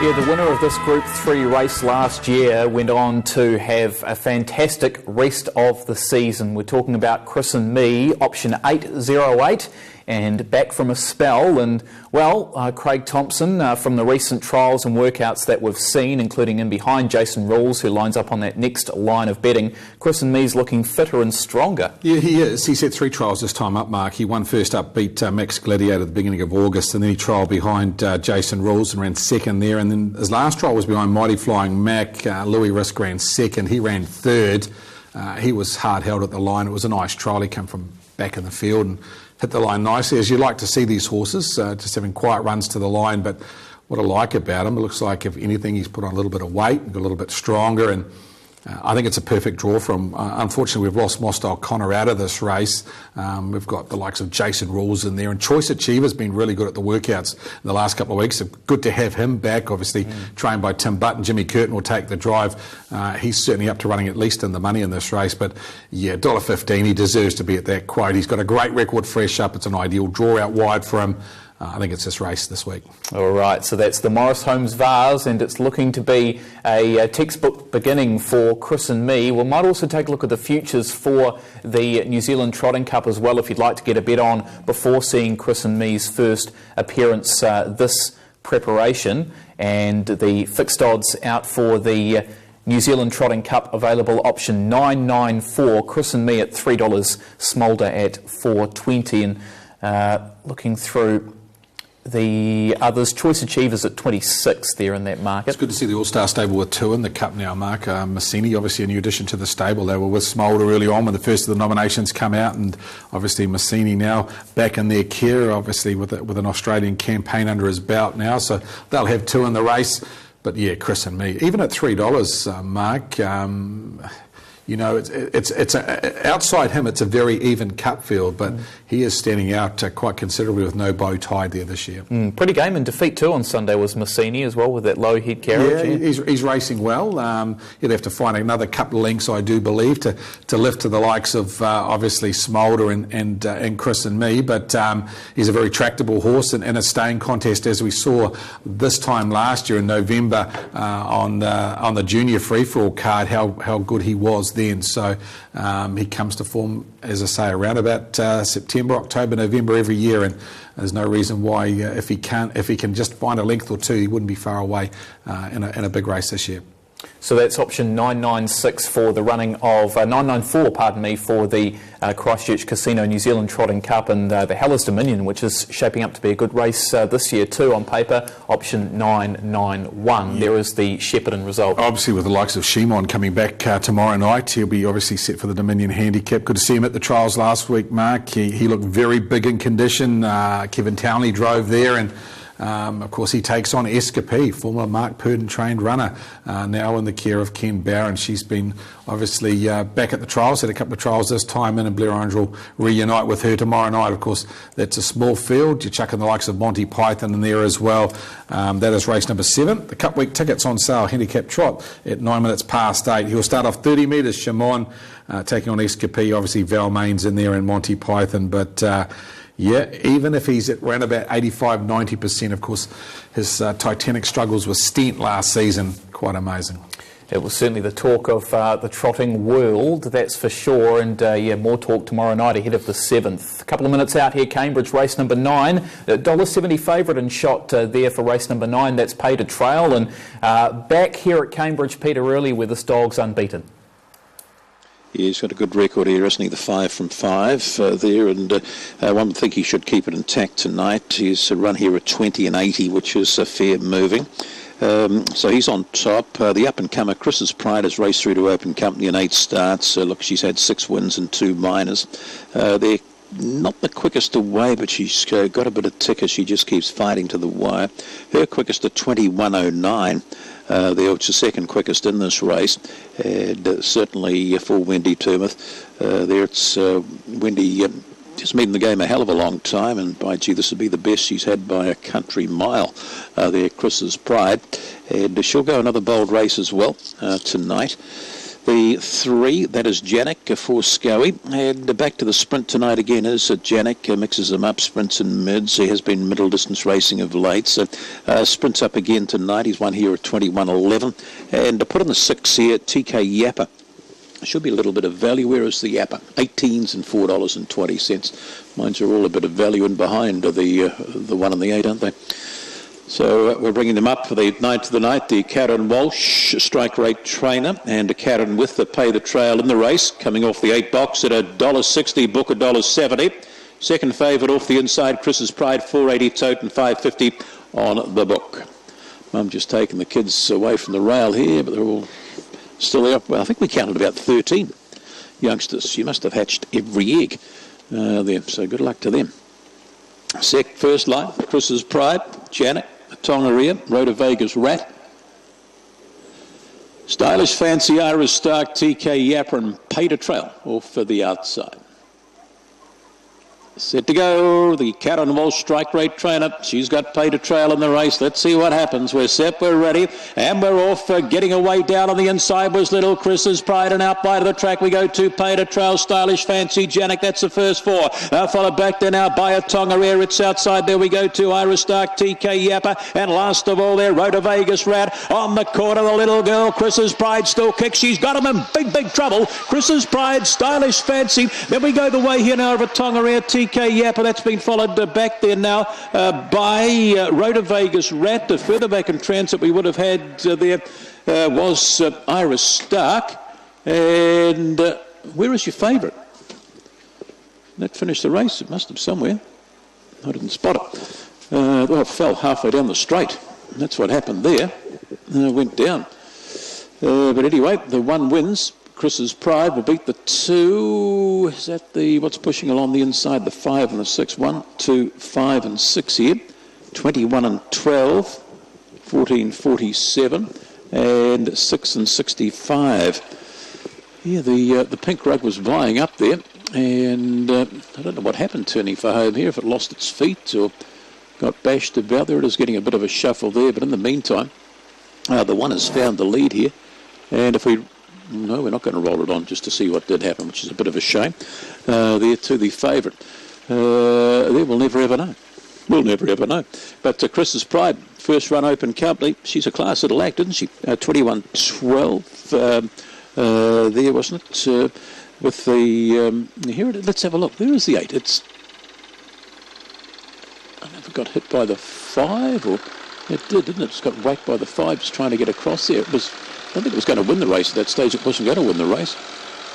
Yeah, the winner of this Group 3 race last year went on to have a fantastic rest of the season. We're talking about Chris and Me, option 808, and back from a spell. And, well, Craig Thompson, from the recent trials and workouts that we've seen, including in behind Jason Rules, who lines up on that next line of betting, Chris and Me's looking fitter and stronger. Yeah, he is. He set 3 trials this time up, Mark. He won first up, beat Max Gladiator at the beginning of August, and then he trialled behind Jason Rules and ran second there. And then his last trial was behind Mighty Flying Mac. Louis Risk ran second. He ran third. He was hard held at the line. It was a nice trial. He came from back in the field and hit the line nicely, as you like to see these horses, just having quiet runs to the line. But what I like about him, it looks like, if anything, he's put on a little bit of weight and got a little bit stronger, and I think it's a perfect draw for him. Unfortunately, we've lost Mostyle Connor out of this race. We've got the likes of Jason Rules in there, and Choice Achiever's been really good at the workouts in the last couple of weeks. So good to have him back, obviously trained by Tim Butt, and Jimmy Curtin will take the drive. He's certainly up to running at least in the money in this race, but yeah, $1.15, he deserves to be at that quote. He's got a great record fresh up. It's an ideal draw out wide for him. I think it's this race this week. All right, so that's the Morris Holmes Vase, and it's looking to be a textbook beginning for Chris and Me. We might also take a look at the futures for the New Zealand Trotting Cup as well, if you'd like to get a bet on before seeing Chris and Me's first appearance this preparation. And the fixed odds out for the New Zealand Trotting Cup available, option 994, Chris and Me at $3, Smolder at $4.20, and looking through the others, Choice Achievers at 26 there in that market. It's good to see the All-Star stable with 2 in the Cup now, Mark. Massini, obviously a new addition to the stable. They were with Smolder early on when the first of the nominations come out, and obviously Massini now back in their care, obviously with an Australian campaign under his belt now, so they'll have 2 in the race. But yeah, Chris and Me, even at $3, Mark, you know, it's outside him, it's a very even cup field, but he is standing out quite considerably with no bow tied there this year. Pretty game in defeat too on Sunday was Massini as well, with that low head carriage. Yeah, he's racing well. He'll have to find another couple of links, I do believe, to lift to the likes of obviously Smolder and Chris and Me, but he's a very tractable horse in a staying contest, as we saw this time last year in November on the junior free-for-all card, how good he was then. So he comes to form, as I say, around about September, October, November every year, and there's no reason why if he can just find a length or 2, he wouldn't be far away in a big race this year. So that's option 996 for the running of 994, pardon me, for the Christchurch Casino New Zealand Trotting Cup, and the Hellas Dominion, which is shaping up to be a good race this year too on paper, option 991. Yeah. There is the Shepparton result. Obviously with the likes of Shimon coming back tomorrow night, he'll be obviously set for the Dominion Handicap. Good to see him at the trials last week, Mark. He looked very big in condition. Kevin Townley drove there, and of course, he takes on Escapee, former Mark Purdon trained runner, now in the care of Ken Barron. She's been obviously back at the trials, had a couple of trials this time in, and Blair Orange will reunite with her tomorrow night. Of course, that's a small field. You're chucking the likes of Monty Python in there as well. That is race number 7. The Cup Week tickets on sale, handicap trot at 9 minutes past 8. He'll start off 30 metres, Shimon, taking on Escapee. Obviously, Val Main's in there and Monty Python, but yeah, even if he's at around about 85-90%, of course, his Titanic struggles with Stent last season, quite amazing. It was certainly the talk of the trotting world, that's for sure, and yeah, more talk tomorrow night ahead of the 7th. A couple of minutes out here, Cambridge, race number 9, $1.70 favourite and shot there for race number 9, that's paid a trail, and back here at Cambridge, Peter Early, where this dog's unbeaten. Yeah, he's got a good record here, isn't he? The 5 from 5 there, and one would think he should keep it intact tonight. He's run here at 20 and 80, which is fair moving. So he's on top. The up-and-comer, Chris's Pride, has raced through to Open Company in 8 starts. Look, she's had 6 wins and 2 minors. They're not the quickest away, but she's got a bit of ticker. She just keeps fighting to the wire. Her quickest at 21.09. There, which is second quickest in this race, and certainly for Wendy Termuth. There it's Wendy just been in the game a hell of a long time, and by gee, this would be the best she's had by a country mile. There, Chris's Pride, and she'll go another bold race as well tonight. The 3, that is Janik for Scoey. And back to the sprint tonight again is Janik. Mixes them up, sprints and mids. He has been middle distance racing of late. So sprints up again tonight. He's won here at 21.11. And to put on the 6 here, TK Yapper. Should be a little bit of value. Where is the Yapper? 18s and $4.20. Mines are all a bit of value in behind the 1 and the 8, aren't they? So we're bringing them up for the 9 to the night. The Karen Walsh strike rate trainer, and Karen with the Pay the Trail in the race, coming off the 8 box at $1.60, book $1.70. Second favourite off the inside, Chris's Pride, $4.80 tote and $5.50 on the book. Mum just taking the kids away from the rail here, but they're all still there. Well, I think we counted about 13 youngsters. She must have hatched every egg there, so good luck to them. First line, Chris's Pride, Janet, Tongariro, Rhoda Vegas Rat, Stylish Fancy, Iris Stark, TK Yapper and Pay to Trail off for the outside. Set to go, the Karen Walsh strike rate trainer. She's got Pay to Trail in the race. Let's see what happens. We're set, we're ready, and we're off. Getting away down on the inside was Little Chris's Pride, and out by the track we go to Pay to Trail, Stylish Fancy, Janik. That's the first 4. Followed back there now by a Tongariro. It's outside. There we go to Iris Stark, TK Yapper, and last of all there, Rhoda Vegas Rat on the corner. The little girl, Chris's Pride, still kicks. She's got him in big trouble. Chris's Pride, Stylish Fancy. Then we go the way here now of a Tongariro, TK Yapper. That's been followed back there now by Rhoda Vegas Rat. Further back in transit we would have had there was Iris Stark. And where is your favourite? That finished the race. It must have somewhere. I didn't spot it. Well, it fell halfway down the straight. That's what happened there. Went down. But anyway, the 1 wins. Chris's Pride will beat the 2. Is that the what's pushing along the inside? The 5 and the 6. 1, 2, 5 and 6 here. 21 and 12. 14.47 and 6 and 65. Yeah, the pink rug was vying up there, and I don't know what happened turning for home here. If it lost its feet or got bashed about, there it is, getting a bit of a shuffle there. But in the meantime, the 1 has found the lead here, and if we no, we're not going to roll it on just to see what did happen, which is a bit of a shame. There to the favourite. There we'll never ever know. We'll never ever know. But Chris's Pride, first run open company, she's a class little act, isn't she? 21.12 there, wasn't it? With the here, let's have a look. There is the 8. It's I never got hit by the 5, or it did, didn't it? It's got whacked by the 5, just trying to get across there. It was. I don't think it was going to win the race at that stage. It wasn't going to win the race.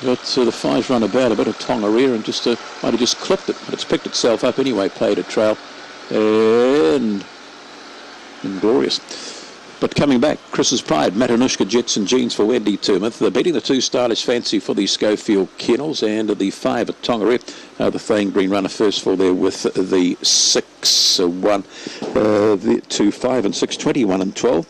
But the 5's run about a bit of Tongariro and just might have just clipped it. But it's picked itself up anyway, Played a trail. And glorious. But coming back, Chris's Pride, Matanushka Jets and Jeans for Wendy Turmouth. They're beating the 2 Stylish Fancy for the Schofield Kennels, and the 5 at Tongariro. The Thane Green runner first for there with the 6, 1, the 2, 5 and 6, 21 and 12.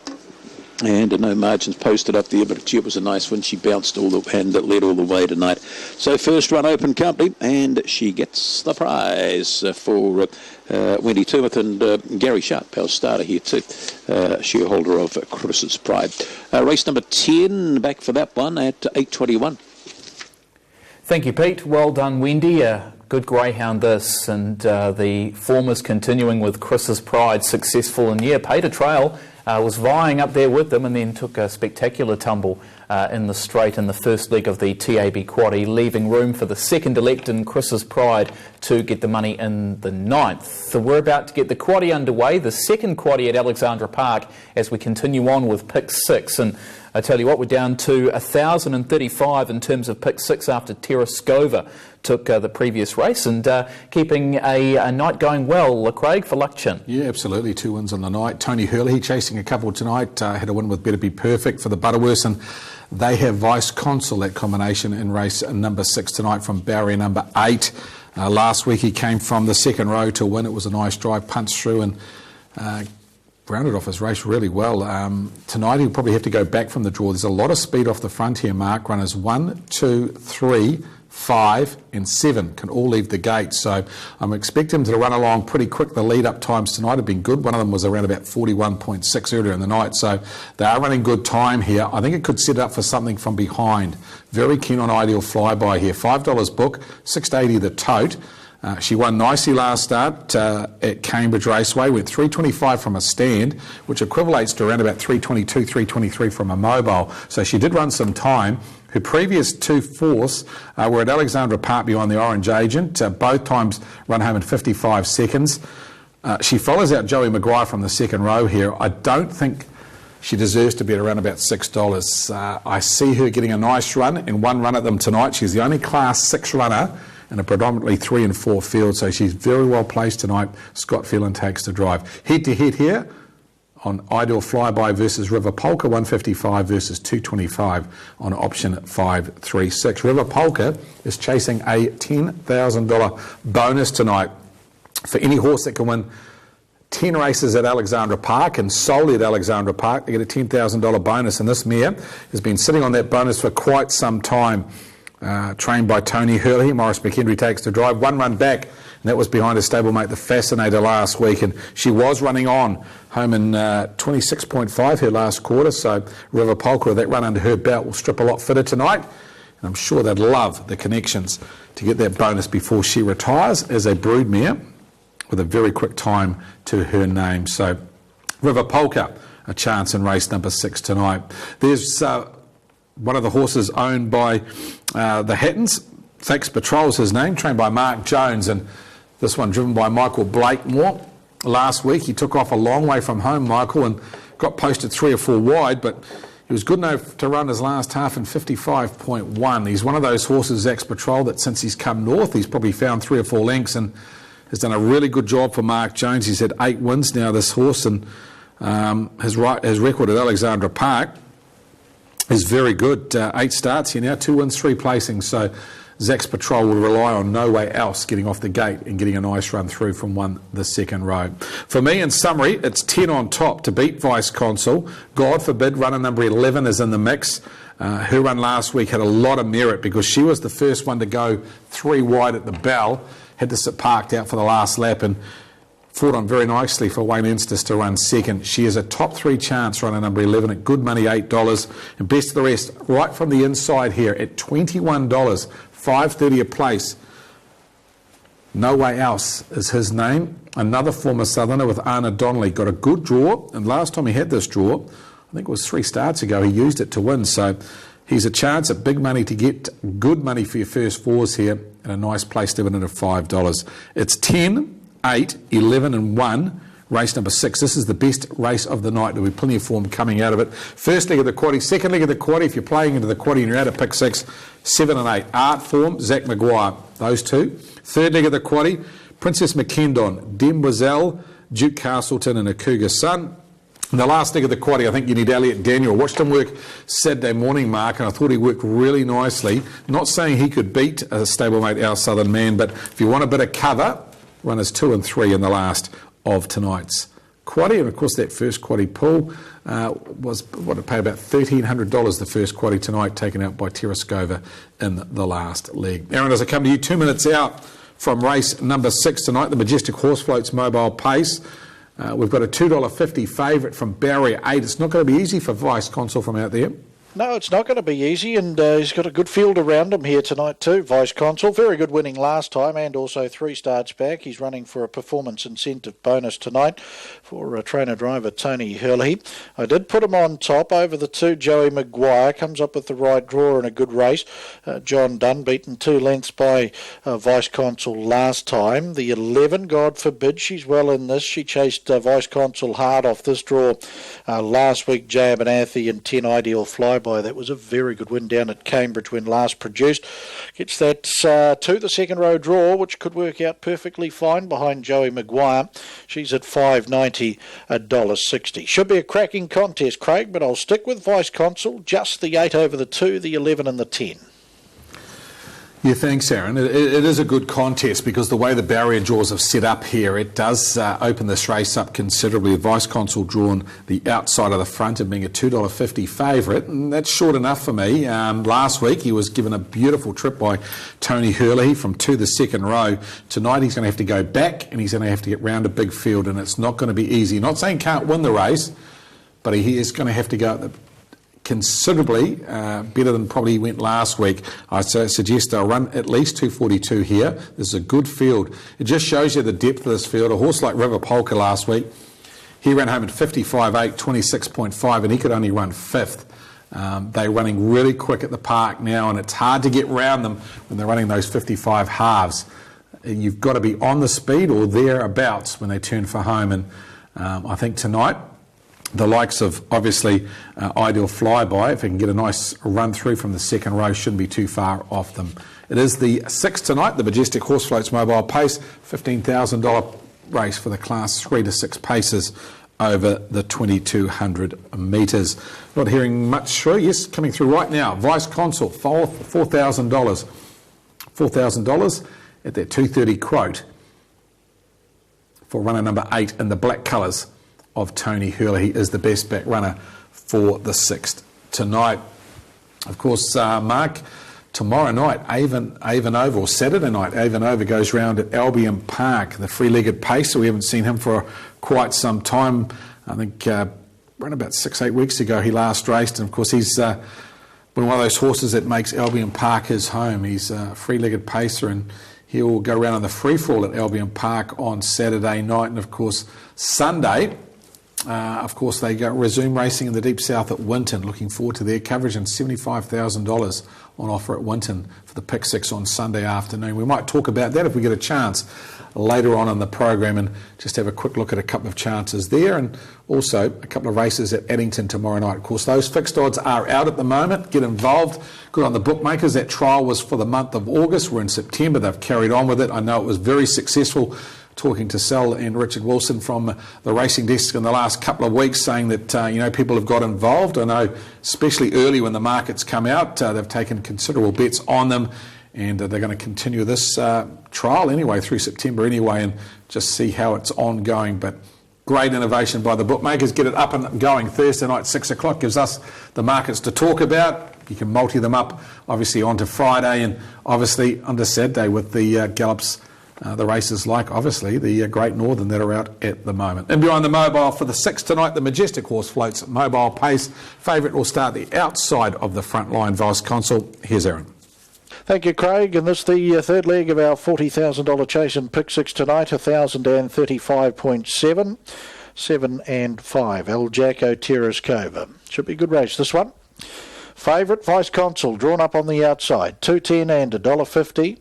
And no margins posted up there, but gee, it was a nice one. She bounced all the and led all the way tonight. So first run open company, and she gets the prize for Wendy Turmouth and Gary Sharp, our starter here too, shareholder of Chris's Pride. Race number 10, back for that one at 8:21. Thank you, Pete. Well done, Wendy. Good greyhound this, and the form is continuing with Chris's Pride, successful, and yeah, Pay to Trail. Was vying up there with them and then took a spectacular tumble in the straight in the first leg of the TAB Quaddie, leaving room for the second elect in Chris's Pride to get the money in the 9th. So we're about to get the Quaddie underway, the second Quaddie at Alexandra Park, as we continue on with pick 6. And I tell you what, we're down to 1,035 in terms of pick 6 after Terrascova took the previous race, and keeping a night going well, Craig, for Luckchin. Yeah, absolutely. 2 wins on the night. Tony Hurley chasing a couple tonight, had a win with Better Be Perfect for the Butterworths, and they have Vice Consul, that combination, in race number 6 tonight from barrier number 8. Last week he came from the second row to win. It was a nice drive, punched through, and rounded off his race really well. Tonight he'll probably have to go back from the draw. There's a lot of speed off the front here, Mark. Runners 1, 2, 3, 5 and 7 can all leave the gate. So I'm expecting them to run along pretty quick. The lead-up times tonight have been good. One of them was around about 41.6 earlier in the night. So they are running good time here. I think it could set up for something from behind. Very keen on Ideal Flyby here. $5 book, $6.80 the tote. She won nicely last start at Cambridge Raceway, went 3.25 from a stand, which equivalates to around about 3.22, 3.23 from a mobile. So she did run some time. Her previous 2 fourths were at Alexandra Park behind the Orange Agent. Both times run home in 55 seconds. She follows out Joey Maguire from the second row here. I don't think she deserves to be at around about $6. I see her getting a nice run and one run at them tonight. She's the only Class 6 runner in a predominantly 3 and 4 field, so she's very well placed tonight. Scott Phelan takes the drive. Head-to-head here on Ideal Flyby versus River Polka, 155 versus 225 on option 536. River Polka is chasing a $10,000 bonus tonight. For any horse that can win 10 races at Alexandra Park and solely at Alexandra Park, they get a $10,000 bonus, and this mare has been sitting on that bonus for quite some time. Trained by Tony Hurley. Maurice McHenry takes the drive. One run back, and that was behind his stablemate, the Fascinator, last week, and she was running on home in 26.5 her last quarter, so River Polka, with that run under her belt, will strip a lot fitter tonight, and I'm sure they'd love the connections to get that bonus before she retires as a broodmare with a very quick time to her name. So River Polka, a chance in race number 6 tonight. There's one of the horses owned by the Hattons, Thanks Patrol's his name, trained by Mark Jones, and this one driven by Michael Blakemore. Last week he took off a long way from home, Michael, and got posted 3 or 4 wide, but he was good enough to run his last half in 55.1. He's one of those horses, Thanks Patrol, that since he's come north, he's probably found 3 or 4 lengths and has done a really good job for Mark Jones. He's had 8 wins now, this horse, and his record at Alexandra Park is very good. 8 starts here now, 2 wins, 3 placings. So Zach's Patrol will rely on no way else getting off the gate and getting a nice run through from the second row. For me, in summary, it's 10 on top to beat Vice Consul. God forbid runner number 11 is in the mix. Her run last week had a lot of merit because she was the first one to go 3 wide at the bell, had to sit parked out for the last lap, and fought on very nicely for Wayne Enstis to run second. She is a top 3 chance, runner number 11, at good money, $8. And best of the rest, right from the inside here at $21, $5.30 a place. No Way Else is his name. Another former Southerner with Anna Donnelly. Got a good draw, and last time he had this draw, I think it was 3 starts ago, he used it to win. So he's a chance at big money to get good money for your first 4s here, and a nice place dividend of $5. It's 10, 8, 11 and 1, race number 6. This is the best race of the night. There'll be plenty of form coming out of it. First leg of the quaddie, second leg of the quaddie, if you're playing into the quaddie and you're out of pick 6, 7 and 8. Art Form, Zach Maguire, those 2. Third leg of the quaddie, Princess McKendon, Demboiselle, Duke Castleton and Akuga Sun. And the last leg of the quaddie, I think you need Elliot Daniel. I watched him work Saturday morning, Mark, and I thought he worked really nicely. Not saying he could beat a stablemate, Our Southern Man, but if you want a bit of cover, runners 2 and 3 in the last of tonight's quaddie. And of course that first quaddie pool was what it paid about $1,300 the first quaddie tonight, taken out by Terrascova in the last leg. Aaron, as I come to you 2 minutes out from race number 6 tonight, the Majestic Horse Floats Mobile Pace. We've got a $2.50 favourite from Barrier 8. It's not going to be easy for Vice Consul from out there. No, it's not going to be easy, and he's got a good field around him here tonight too, Vice Consul. Very good winning last time, and also 3 starts back. He's running for a performance incentive bonus tonight for trainer-driver Tony Hurley. I did put him on top over the 2, Joey Maguire. Comes up with the right draw in a good race. John Dunn beaten 2 lengths by Vice Consul last time. The 11, God forbid, she's well in this. She chased Vice Consul hard off this draw last week. J. Abernathy and 10 Ideal Flyby. That was a very good win down at Cambridge when last produced. Gets that to the second row draw, which could work out perfectly fine behind Joey Maguire. She's at $5.90, $1.60. Should be a cracking contest, Craig, but I'll stick with Vice Consul. Just the 8 over the 2, the 11 and the 10. Yeah, thanks, Aaron. It is a good contest because the way the barrier draws have set up here, it does open this race up considerably. The Vice Consul drawn the outside of the front and being a $2.50 favourite, and that's short enough for me. Last week he was given a beautiful trip by Tony Hurley from to the second row. Tonight he's going to have to go back and he's going to have to get round a big field, and it's not going to be easy. Not saying can't win the race, but he is going to have to go at the considerably better than probably he went last week. I suggest they'll run at least 242 here. This is a good field. It just shows you the depth of this field. A horse like River Polka last week, he ran home at 55.8, 26.5, and he could only run fifth. They're running really quick at the park now, and it's hard to get round them when they're running those 55 halves. You've got to be on the speed or thereabouts when they turn for home, and I think tonight the likes of, obviously, Ideal Flyby, if they can get a nice run through from the second row, shouldn't be too far off them. It is the 6th tonight, the Majestic Horse Floats Mobile Pace, $15,000 race for the Class 3 to 6 paces over the 2,200 metres. Not hearing much through. Yes, coming through right now. Vice Consul, $4,000. $4,000 at their 230 quote for runner number 8 in the black colours of Tony Hurley. He is the best back runner for the 6th tonight. Of course, Mark, tomorrow night, Avon Over, or Saturday night, Avon Over goes round at Albion Park, the three-legged pacer. We haven't seen him for quite some time. I think around about 6-8 weeks ago he last raced, and of course he's one of those horses that makes Albion Park his home. He's a three-legged pacer, and he'll go around on the free-fall at Albion Park on Saturday night, and of course Sunday, they resume racing in the Deep South at Winton. Looking forward to their coverage, and $75,000 on offer at Winton for the Pick 6 on Sunday afternoon. We might talk about that if we get a chance later on in the program, and just have a quick look at a couple of chances there, and also a couple of races at Addington tomorrow night. Of course, those fixed odds are out at the moment. Get involved. Good on the bookmakers. That trial was for the month of August. We're in September. They've carried on with it. I know it was very successful. Talking to Sal and Richard Wilson from the racing desk in the last couple of weeks, saying that people have got involved. I know, especially early when the markets come out, they've taken considerable bets on them, and they're going to continue this trial anyway through September anyway, and just see how it's ongoing. But great innovation by the bookmakers. Get it up and going Thursday night, 6 o'clock. Gives us the markets to talk about. You can multi them up, obviously, onto Friday, and obviously onto Saturday with the gallops. The races like, obviously, the Great Northern that are out at the moment. And behind the mobile for the 6th tonight, the Majestic Horse Floats Mobile Pace. Favourite will start the outside of the front line, Vice Consul. Here's Aaron. Thank you, Craig. And this is the third leg of our $40,000 chase in Pick 6 tonight, 1,035.7, 7 and 5. El Jacko Terrascova. Should be a good race, this one. Favourite, Vice Consul, drawn up on the outside, $2.10 and $1.50.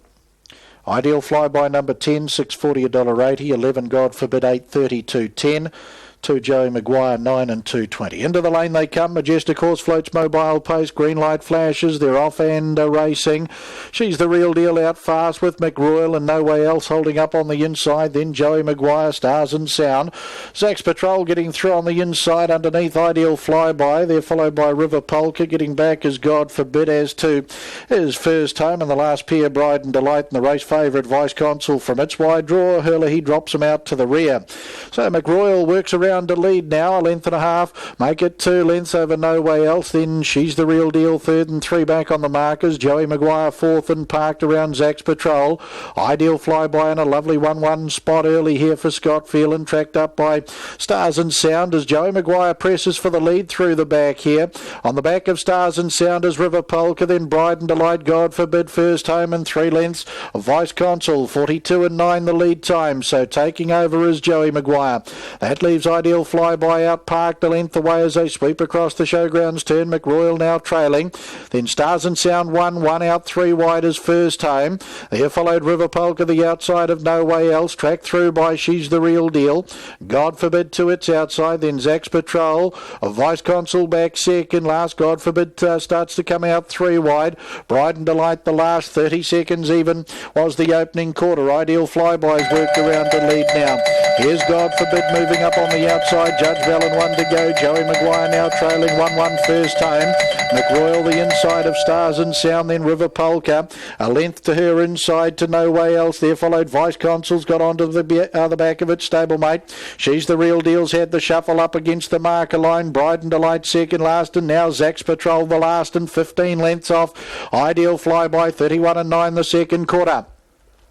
Ideal Flyby number 10, $6.40, $1.80. 11 God Forbid, $8.30, $2.10. 2 Joey Maguire, 9 and $2.20. Into the lane they come. Majestic Horse Floats Mobile Pace. Green light flashes. They're off and racing. She's the real deal out fast with McRoyal and No Way Else holding up on the inside. Then Joey Maguire, Stars and Sound. Zax Patrol getting through on the inside underneath Ideal Flyby. They're followed by River Polka. Getting back is God Forbid as to his first home. And the last pair, Bride and Delight, and the race favourite Vice Consul from its wide draw. Hurley, he drops him out to the rear. So McRoyal works around to lead now, a length and a half. Make it 2 lengths over No Way Else. Then She's the Real Deal, 3rd and 3 back on the markers. Joey Maguire 4th and parked around Zax Patrol. Ideal Flyby in a lovely 1-1 spot early here for Scott Phelan, tracked up by Stars and Sound as Joey Maguire presses for the lead through the back here. On the back of Stars and Sound is River Polka, then Bride and Delight, God Forbid first home and 3 lengths. Vice Consul 42 and 9 the lead time, so taking over is Joey Maguire. That leaves Ideal Flyby out parked a length away as they sweep across the showgrounds turn. McRoyal now trailing. Then Stars and Sound 1 out 3 wide as first home. There followed River Polka the outside of No Way Else, tracked through by She's the Real Deal. God Forbid to its outside. Then Zax Patrol. Vice Consul back second. Last God Forbid starts to come out 3 wide. Bride and Delight the last 30 seconds even was the opening quarter. Ideal Flyby's worked around to lead now. Here's God Forbid moving up on the outside. Judge Bell and 1 to go. Joey Maguire now trailing 1-1 first home. McRoyal the inside of Stars and Sound, then River Polka. A length to her inside to No Way Else. There followed Vice Consul's got onto the other back of it, stablemate. She's the Real Deal's had the shuffle up against the marker line. Bride and Delight second last, and now Zach's Patrol the last and 15 lengths off. Ideal Flyby 31 and 9 the second quarter.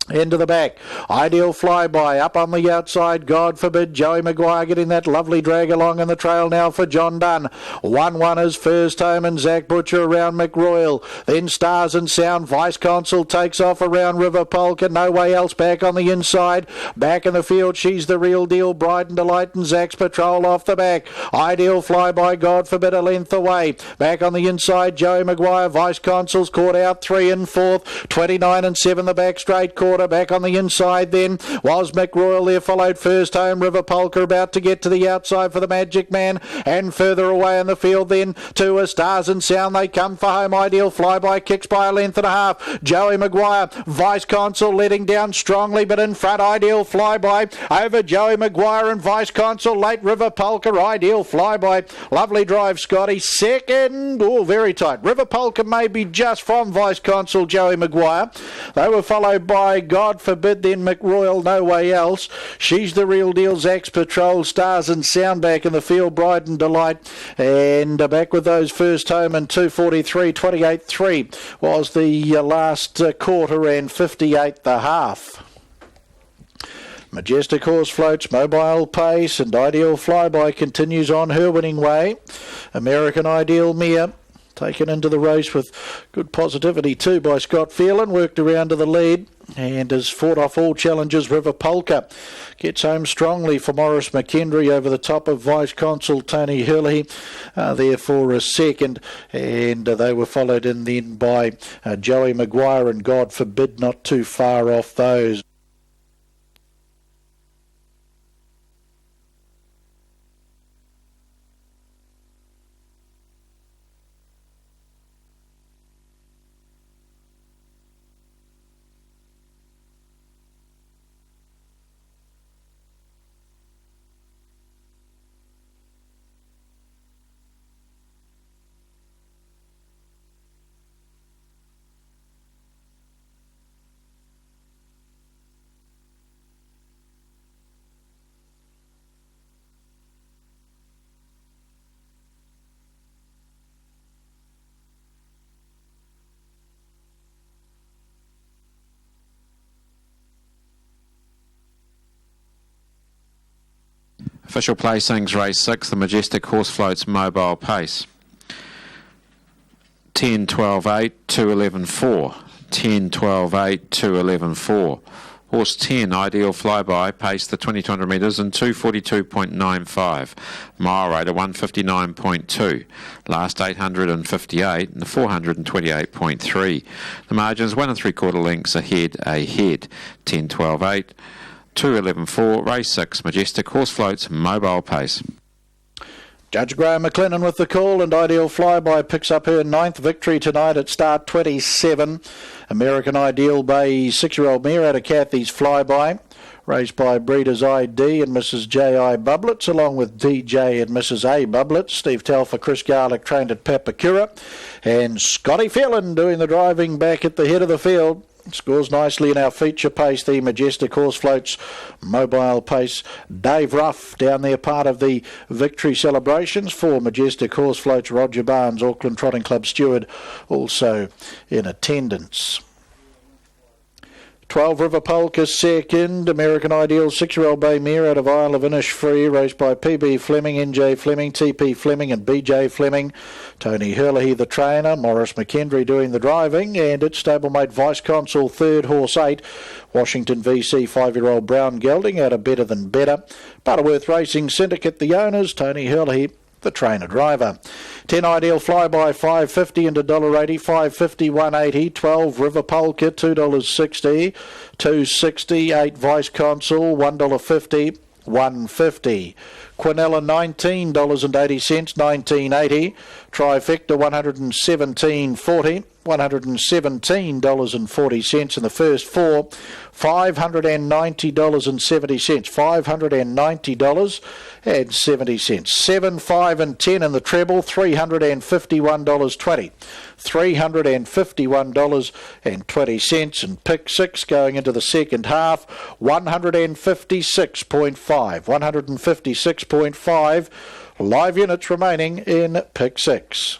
Into the back, Ideal Flyby up on the outside, God forbid. Joey Maguire getting that lovely drag along in the trail now for John Dunn. 1-1 is first home, and Zach Butcher around McRoyal. Then Stars and Sound. Vice Consul takes off around River Polka. No Way Else back on the inside. Back in the field, She's the Real Deal. Bride and Delight and Zach's Patrol off the back. Ideal Flyby, God forbid, a length away. Back on the inside, Joey Maguire. Vice Consul's caught out 3 and 4th. 29 and 7 the back straight quarter. Back on the inside then was McRoyal. There followed first home River Polka, about to get to the outside for the Magic Man, and further away in the field then to a Stars and Sound. They come for home. Ideal Flyby kicks by a length and a half. Joey Maguire, Vice Consul letting down strongly, but in front Ideal Flyby over Joey Maguire and Vice Consul. Late River Polka, Ideal Flyby. Lovely drive, Scotty. Second, very tight. River Polka maybe just from Vice Consul, Joey Maguire. They were followed by God forbid, then McRoyal, No Way Else. She's the Real Deal, Zach's Patrol, Stars and Sound back in the field, Bride and Delight. And back with those first home, and 2:43, 28-3 was the last quarter, and 58 the half. Majestic Horse floats, Mobile Pace, and Ideal Flyby continues on her winning way. American Ideal Mia taken into the race with good positivity too by Scott Phelan, worked around to the lead and has fought off all challenges. River Polka gets home strongly for Morris McKendry over the top of Vice Consul Tony Hurley there for a second, and they were followed in then by Joey Maguire and God forbid, not too far off those. Official placings, race 6, the Majestic Horse floats, Mobile Pace. 10, 12, 8, 2, 11, 4. 10, 12, 8, 2, 11, 4. Horse 10, Ideal Flyby, paced the 2200 metres in 242.95. Mile rate of 159.2. Last 858 and the 428.3. The margins 1 3/4 lengths ahead. 10, 12, 8. 2, 11, 4, race 6, Majestic Horse floats, Mobile Pace. Judge Graham McLennan with the call, and Ideal Flyby picks up her 9th victory tonight at start 27. American Ideal Bay 6-year-old mare out of Kathy's Flyby, raced by Breeders ID and Mrs. J.I. Bublets, along with DJ and Mrs. A. Bublets. Steve Telfer, Chris Garlick trained at Papakura, and Scotty Phelan doing the driving back at the head of the field. Scores nicely in our feature pace, the Majestic Horse floats, Mobile Pace. Dave Ruff down there, part of the victory celebrations for Majestic Horse floats. Roger Barnes, Auckland Trotting Club steward, also in attendance. 12 River Polka second. American Ideal 6-year-old bay mare out of Isle of Innisfree, raced by PB Fleming, NJ Fleming, TP Fleming and BJ Fleming. Tony Hurley the trainer, Morris McKendry doing the driving, and its stablemate Vice Consul 3rd, horse 8. Washington VC 5-year-old Brown Gelding out of Better Than Better. Butterworth Racing Syndicate the owners, Tony Hurley the trainer driver. 10 Ideal Flyby $5.50 into $1.80, $5.50, $1.80. 12 River Polka $2.60, $2.60. 8 Vice Consul $1.50, $1.50. Quinella $19.80, $19.80. Trifecta $117.40, $117.40 in the first four, $590.70, $590.70. 7, 5 and 10 in the treble, $351.20. $351.20, and pick six going into the second half, 156.5. 156.5 live units remaining in pick six.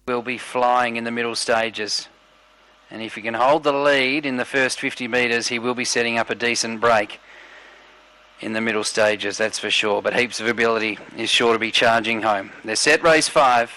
Will be flying in the middle stages, and if he can hold the lead in the first 50 metres, he will be setting up a decent break in the middle stages, that's for sure. But Heaps of Ability is sure to be charging home. They're set race 5.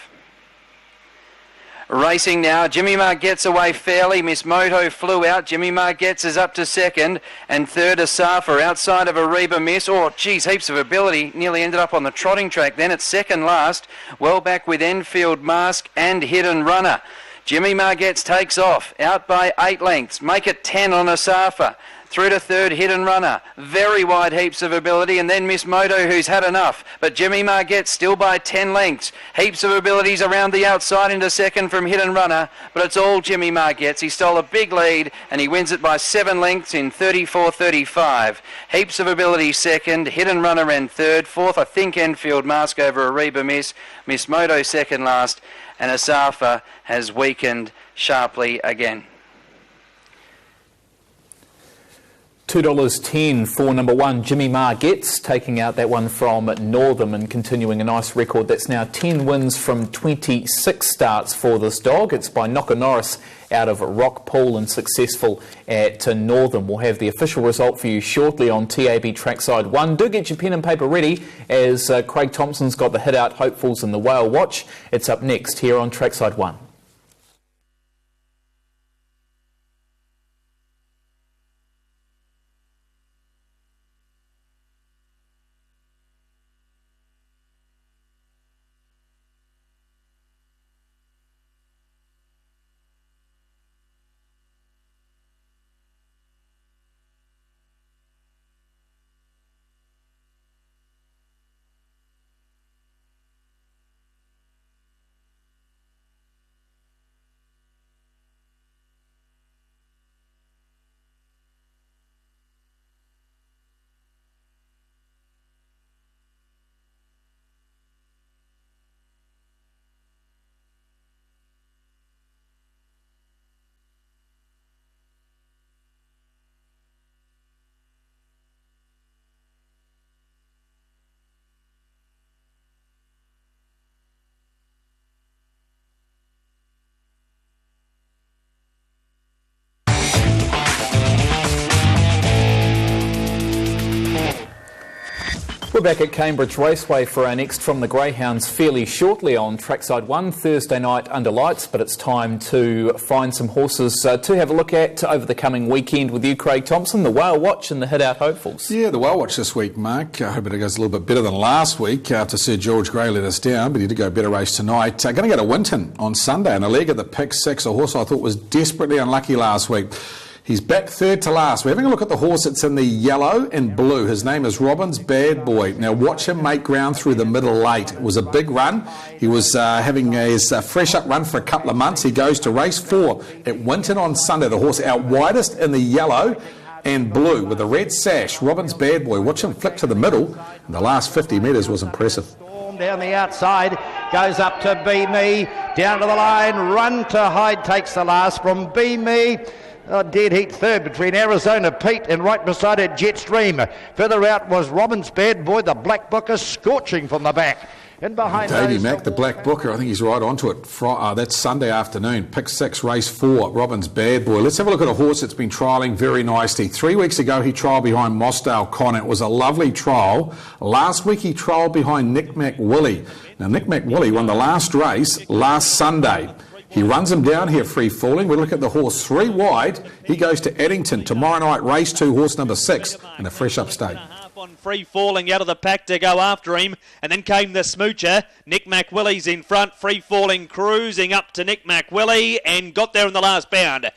Racing now, Jimmy Mark gets away fairly. Miss Moto flew out. Jimmy Mark gets is up to second, and third Asafa outside of Ariba Miss. Oh, geez, Heaps of Ability nearly ended up on the trotting track. Then it's second last, well back with Enfield Mask and Hidden Runner. Jimmy Margetts takes off, out by 8 lengths. Make it 10 on Asafa. Through to third, Hidden Runner. Very wide Heaps of Ability, and then Miss Moto, who's had enough. But Jimmy Margetts still by 10 lengths. Heaps of Abilities around the outside into second from Hidden Runner, but it's all Jimmy Margetts. He stole a big lead, and he wins it by 7 lengths in 34.35. Heaps of Ability second, Hidden Runner in third. Fourth, I think Enfield Mask over Ariba Miss. Miss Moto second last, and Asafa has weakened sharply again. $2.10 for number 1, Jimmy Margetts, taking out that one from Northam and continuing a nice record. That's now 10 wins from 26 starts for this dog. It's by Knocker Norris out of Rockpool and successful at Northam. We'll have the official result for you shortly on TAB Trackside 1. Do get your pen and paper ready as Craig Thompson's got the hit out hopefuls in the Whale Watch. It's up next here on Trackside 1. back at Cambridge Raceway for our next From the Greyhounds fairly shortly on Trackside 1 Thursday night under lights, but it's time to find some horses to have a look at over the coming weekend with you, Craig Thompson, the Whale Watch and the Hit Out Hopefuls. Yeah, the Whale Watch this week, Mark. I hope it goes a little bit better than last week after Sir George Grey let us down, but he did go a better race tonight. Going to go to Winton on Sunday in a leg of the Pick 6, a horse I thought was desperately unlucky last week. He's back third to last. We're having a look at the horse that's in the yellow and blue. His name is Robin's Bad Boy. Now watch him make ground through the middle late. It was a big run. He was having his fresh up run for a couple of months. He goes to race 4 at Winton on Sunday. The horse out widest in the yellow and blue with a red sash. Robin's Bad Boy. Watch him flick to the middle. And the last 50 metres was impressive. Down the outside, goes up to Be Me, down to the line, Run to Hide takes the last from Be Me. Dead heat third between Arizona Pete and right beside it Jetstream. Further out was Robin's Bad Boy, the Black Booker, scorching from the back. And behind Davey Mack, the Black Booker, I think he's right onto it. That's Sunday afternoon. Pick 6, race 4, Robin's Bad Boy. Let's have a look at a horse that's been trialling very nicely. 3 weeks ago, he trialled behind Mossdale Connor. It was a lovely trial. Last week, he trialled behind Nick Mac Willie. Now, Nick Mac Willie won the last race last Sunday. He runs him down here free falling. We look at the horse 3 wide. He goes to Addington tomorrow night, race 2, horse number 6 in a fresh up state. On free falling out of the pack to go after him, and then came the smoocher. Nick McWillie's in front, free falling, cruising up to Nick McWillie and got there in the last bound.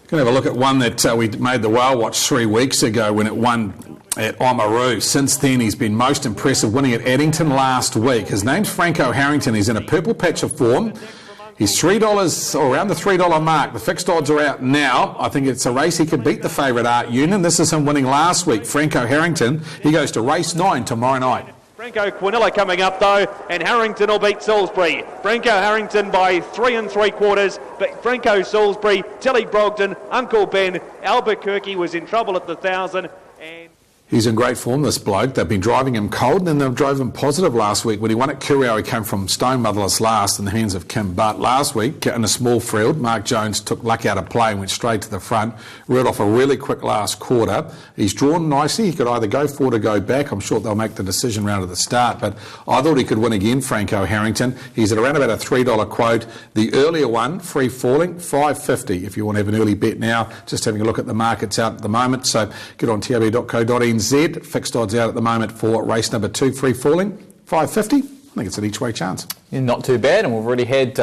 Going to have a look at one that we made the Whale Watch 3 weeks ago when it won at Oamaru. Since then, he's been most impressive, winning at Addington last week. His name's Franco Harrington. He's in a purple patch of form. He's $3, or around the $3 mark. The fixed odds are out now. I think it's a race he could beat the favourite Art Union. This is him winning last week. Franco Harrington. He goes to race 9 tomorrow night. Franco Quinilla coming up though, and Harrington will beat Salisbury. Franco Harrington by 3 3/4, but Franco Salisbury, Tilly Brogden, Uncle Ben, Albuquerque was in trouble at the 1,000. And he's in great form, this bloke. They've been driving him cold, and then they drove him positive last week. When he won at Curio, he came from stone motherless last in the hands of Kim Butt. Last week, in a small field, Mark Jones took luck out of play and went straight to the front, reeled off a really quick last quarter. He's drawn nicely. He could either go forward or go back. I'm sure they'll make the decision round at the start, but I thought he could win again, Franco Harrington. He's at around about a $3 quote. The earlier one, free falling, $5.50 if you want to have an early bet now. Just having a look at the markets out at the moment, so get on tab.co.nz. Fixed odds out at the moment for race number 2, free falling, $5.50. I think it's an each way chance. Yeah, not too bad, and we've already had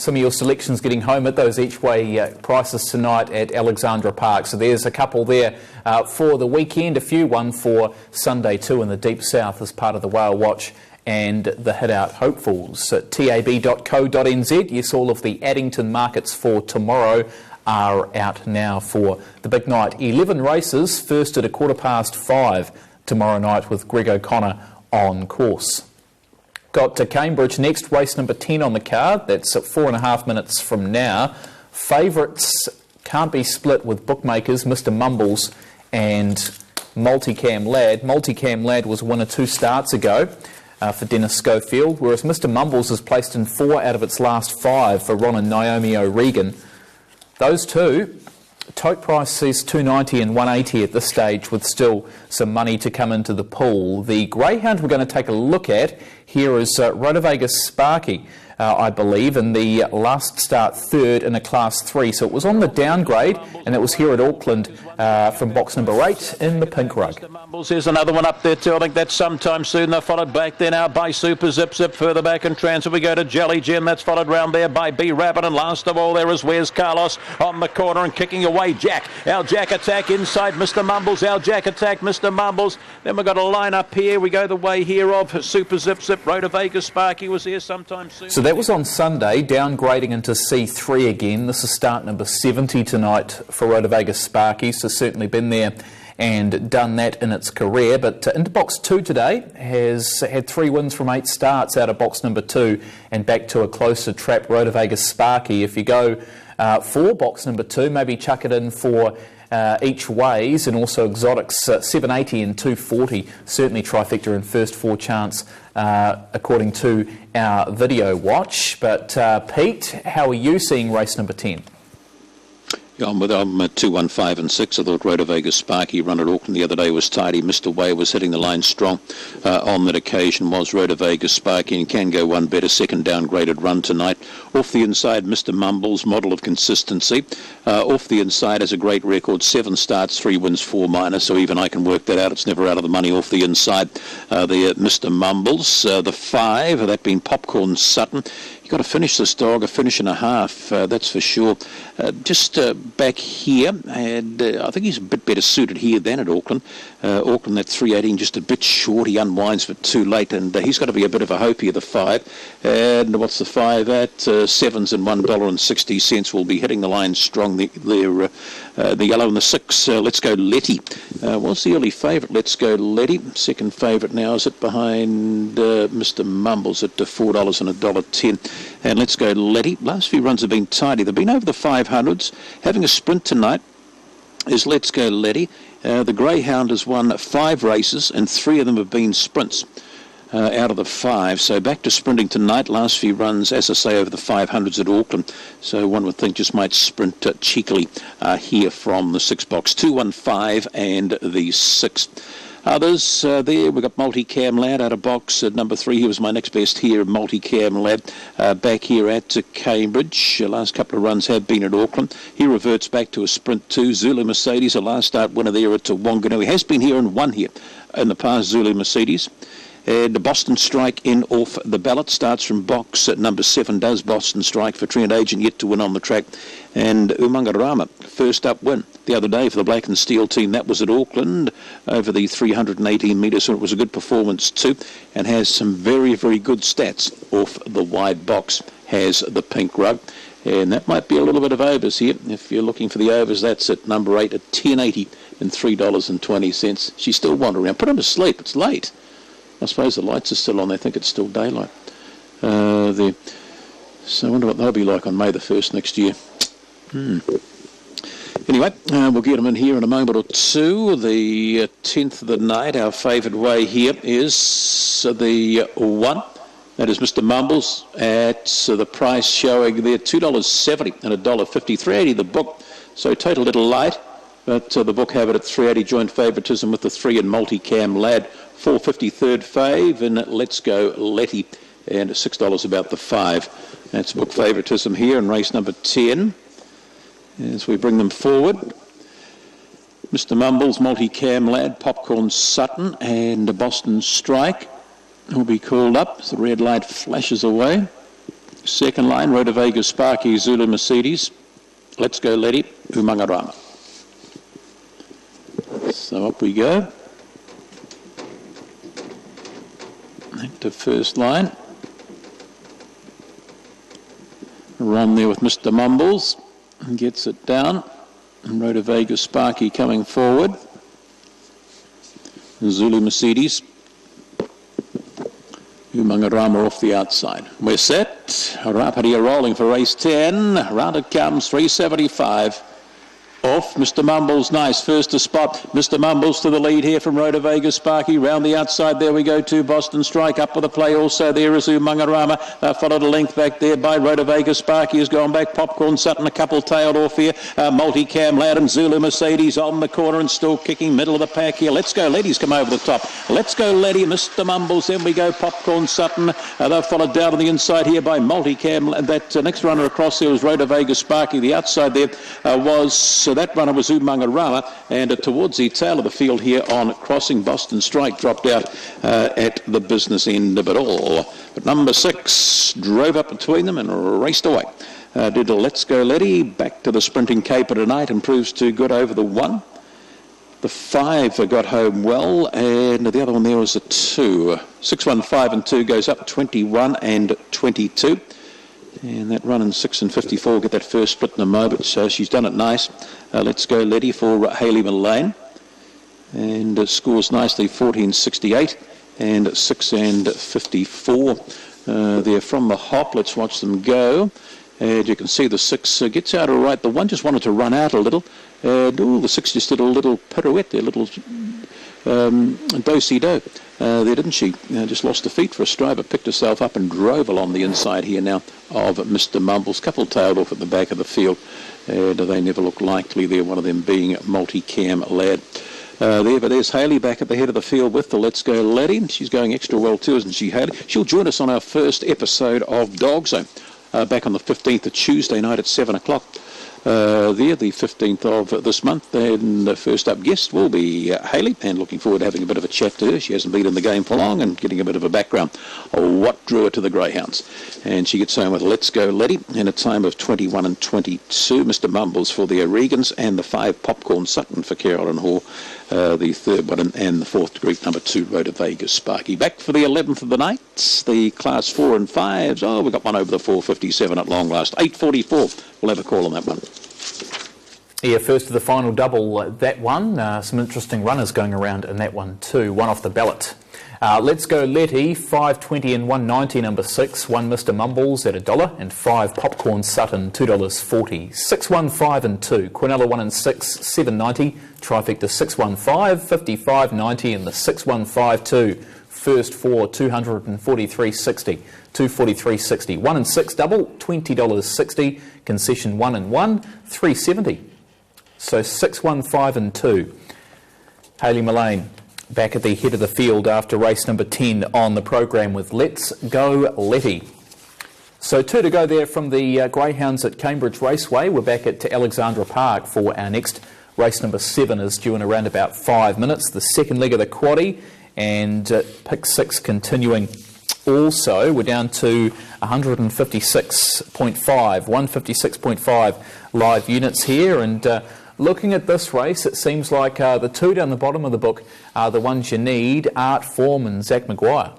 some of your selections getting home at those each way prices tonight at Alexandra Park. So there's a couple there for the weekend, a few, one for Sunday too in the Deep South as part of the Whale Watch and the Hit Out Hopefuls at tab.co.nz. Yes, all of the Addington markets for tomorrow are out now for the big night. 11 races, first at 5:15 tomorrow night with Greg O'Connor on course. Got to Cambridge next, race number 10 on the card. That's at 4.5 minutes from now. Favourites can't be split with bookmakers, Mr. Mumbles and Multicam Lad. Multicam Lad was winner 2 starts ago for Dennis Schofield, whereas Mr. Mumbles is placed in 4 out of its last 5 for Ron and Naomi O'Regan. Those two, tote price says $2.90 and $1.80 at this stage, with still some money to come into the pool. The greyhound we're going to take a look at here is Rotovegas Sparky, I believe, in the last start 3rd in a Class 3. So it was on the downgrade, and it was here at Auckland from box number 8 in the pink rug. Mumbles, there's another one up there too. I think that's sometime soon. They're followed back there now by Super Zip Zip. Further back in transfer we go to Jelly Gem. That's followed round there by B Rabbit. And last of all there is Where's Carlos on the corner and kicking away Jack. Our Jack attack inside Mr. Mumbles. Our Jack attack Mr. Mumbles. Then we've got a line up here. We go the way here of Super Zip Zip. Rotovegas Sparky was here sometime soon. So that was on Sunday, downgrading into C3 again. This is start number 70 tonight for Rotovegas Sparky, so certainly been there and done that in its career. But into box 2 today, has had 3 wins from 8 starts out of box number 2 and back to a closer trap, Rotovegas Sparky. If you go for box number 2, maybe chuck it in for each ways, and also exotics 780 and 240, certainly trifecta in first 4 chance according to our video watch. But Pete, how are you seeing race number 10? I'm 2, 1, 5 and 6. I thought Rhoda Vegas Sparky run at Auckland the other day was tidy. Mr. Way was hitting the line strong on that occasion, was Rhoda Vegas Sparky, and can go one better. Second downgraded run tonight. Off the inside, Mr. Mumbles, model of consistency. Off the inside has a great record. 7 starts, 3 wins, 4 minors, so even I can work that out. It's never out of the money off the inside. Mr. Mumbles, the 5, that being Popcorn Sutton. You've got to finish this dog, a finish and a half, that's for sure. Just back here, and I think he's a bit better suited here than at Auckland. Auckland, that 318, just a bit short. He unwinds but too late, and he's got to be a bit of a hope here, the 5. And what's the 5 at? 7s and $1.60 will be hitting the line strong. The yellow and the 6. Let's Go Letty. What's the early favourite? Let's Go Letty. Second favourite now is it behind Mr. Mumbles at $4 and $1.10. And Let's Go Letty. Last few runs have been tidy. They've been over the 500s. Having a sprint tonight is Let's Go Letty. The Greyhound has won 5 races, and 3 of them have been sprints out of the 5. So back to sprinting tonight. Last few runs, as I say, over the 500s at Auckland. So one would think just might sprint cheekily here from the 6 box. 2, 1, 5 and the 6. Others there, we've got Multicam Lad out of box at number 3. He was my next best here, Multicam Lad, back here at Cambridge. Last couple of runs have been at Auckland. He reverts back to a sprint 2. Zulu Mercedes, a last start winner there at Wanganui. He has been here and won here in the past, Zulu Mercedes. And the Boston Strike in off the ballot. Starts from box at number 7. Does Boston Strike for Trent Agent, yet to win on the track. And Umangarama, first up win the other day for the Black and Steel team. That was at Auckland over the 318 metres. So it was a good performance too. And has some very, very good stats off the wide box. Has the pink rug. And that might be a little bit of overs here. If you're looking for the overs, that's at number 8 at $10.80 and $3.20. She's still wandering around. Put him to sleep. It's late. I suppose the lights are still on. They think it's still daylight. So I wonder what they'll be like on May the 1st next year. Anyway, we'll get them in here in a moment or two. The 10th of the night, our favoured way here is the 1. That is Mr. Mumbles at the price showing there $2.70 and $1.50. $3.80 the book, so total little light. But the book have it at $3.80, joint favouritism with the 3 and Multicam Lad. $4.50 third fave, and Let's Go Letty, and $6 about the 5. That's book favouritism here in race number 10. As we bring them forward, Mr. Mumbles, Multicam Lad, Popcorn Sutton, and Boston Strike will be called up as the red light flashes away. Second line, Rhoda Vegas Sparky, Zulu Mercedes, Let's Go Letty, Umangarama. So up we go. To first line. Run there with Mr. Mumbles and gets it down. And Rhoda Vegas Sparky coming forward. Zulu Mercedes. Umangarama off the outside. We're set. Rapidi are rolling for race 10. Round it comes, 375. Off, Mr. Mumbles, nice, first to spot. Mr. Mumbles to the lead here from Rhoda Vegas Sparky. Round the outside, there we go to Boston Strike. Up with the play also, there is Umangarama. Followed a length back there by Rhoda Vegas Sparky. Has gone back, Popcorn Sutton, a couple tailed off here. Multicam Lad and Zulu Mercedes on the corner and still kicking middle of the pack here. Let's Go Letty's come over the top. Let's Go Letty, Mr. Mumbles, then we go Popcorn Sutton. They're followed down on the inside here by Multicam. That next runner across there was Rhoda Vegas Sparky. The outside there was... that runner was Umangarama, and towards the tail of the field here on crossing, Boston Strike dropped out at the business end of it all. But number 6 drove up between them and raced away. Did a Let's Go Letty back to the sprinting caper tonight and proves too good over the 1. The 5 got home well, and the other one there was a 2. 6, 1, 5 and 2 goes up 21 and 22. And that run in 6 and 54, get that first split in a moment, so she's done it nice. Let's Go Letty for Hayley Mullane. And scores nicely 14.68 and 6 and 54. They're from the hop. Let's watch them go. And you can see the 6 gets out all right. The 1 just wanted to run out a little. The 6 just did a little pirouette there, a little do-si-do. there, didn't she? Just lost her feet for a stride, but picked herself up and drove along the inside here now of Mr. Mumbles. Couple tailed off at the back of the field. They never look likely there, one of them being multi-cam lad. But there's Hayley back at the head of the field with the Let's Go Laddie. She's going extra well too, isn't she, Hayley? She'll join us on our first episode of Dog Zone, back on the 15th of Tuesday night at 7 o'clock. The 15th of this month, and the first up guest will be Hayley, and looking forward to having a bit of a chat to her. She hasn't been in the game for long, and getting a bit of a background of what drew her to the Greyhounds. And she gets home with Let's Go Laddie in a time of 21 and 22. Mr. Mumbles for the O'Regans, and the 5 Popcorn Sutton for Carolyn Hall, the third one, and the fourth Greek number 2 Rhoda Vegas Sparky. Back for the 11th of the night, the class 4 and 5s. Oh, we got one over the 457 at long last. 8:44. We'll have a call on that one. Yeah, first to the final double, that one. Some interesting runners going around in that one too. One off the ballot. Let's Go Letty, 5.20 and 1.90, number 6. 1 Mr. Mumbles at $1, and 5 Popcorn Sutton, $2.40. 6.15 and 2. Quinella 1 and 6, $7.90. Trifecta 6.15, $55.90, and the 6.152. First 4, $243.60. 243.60. 1 and 6 double, $20.60. Concession 1 and 1, $3.70. So 6.15 and 2. Hayley Mullane back at the head of the field after race number 10 on the program with Let's Go Letty. So 2 to go there from the Greyhounds at Cambridge Raceway. We're back at Alexandra Park for our next race. Number 7 is due in around about 5 minutes. The second leg of the quaddie, and pick 6 continuing. Also, we're down to 156.5 live units here, and looking at this race, it seems like the 2 down the bottom of the book are the ones you need, Art Form and Zach Maguire.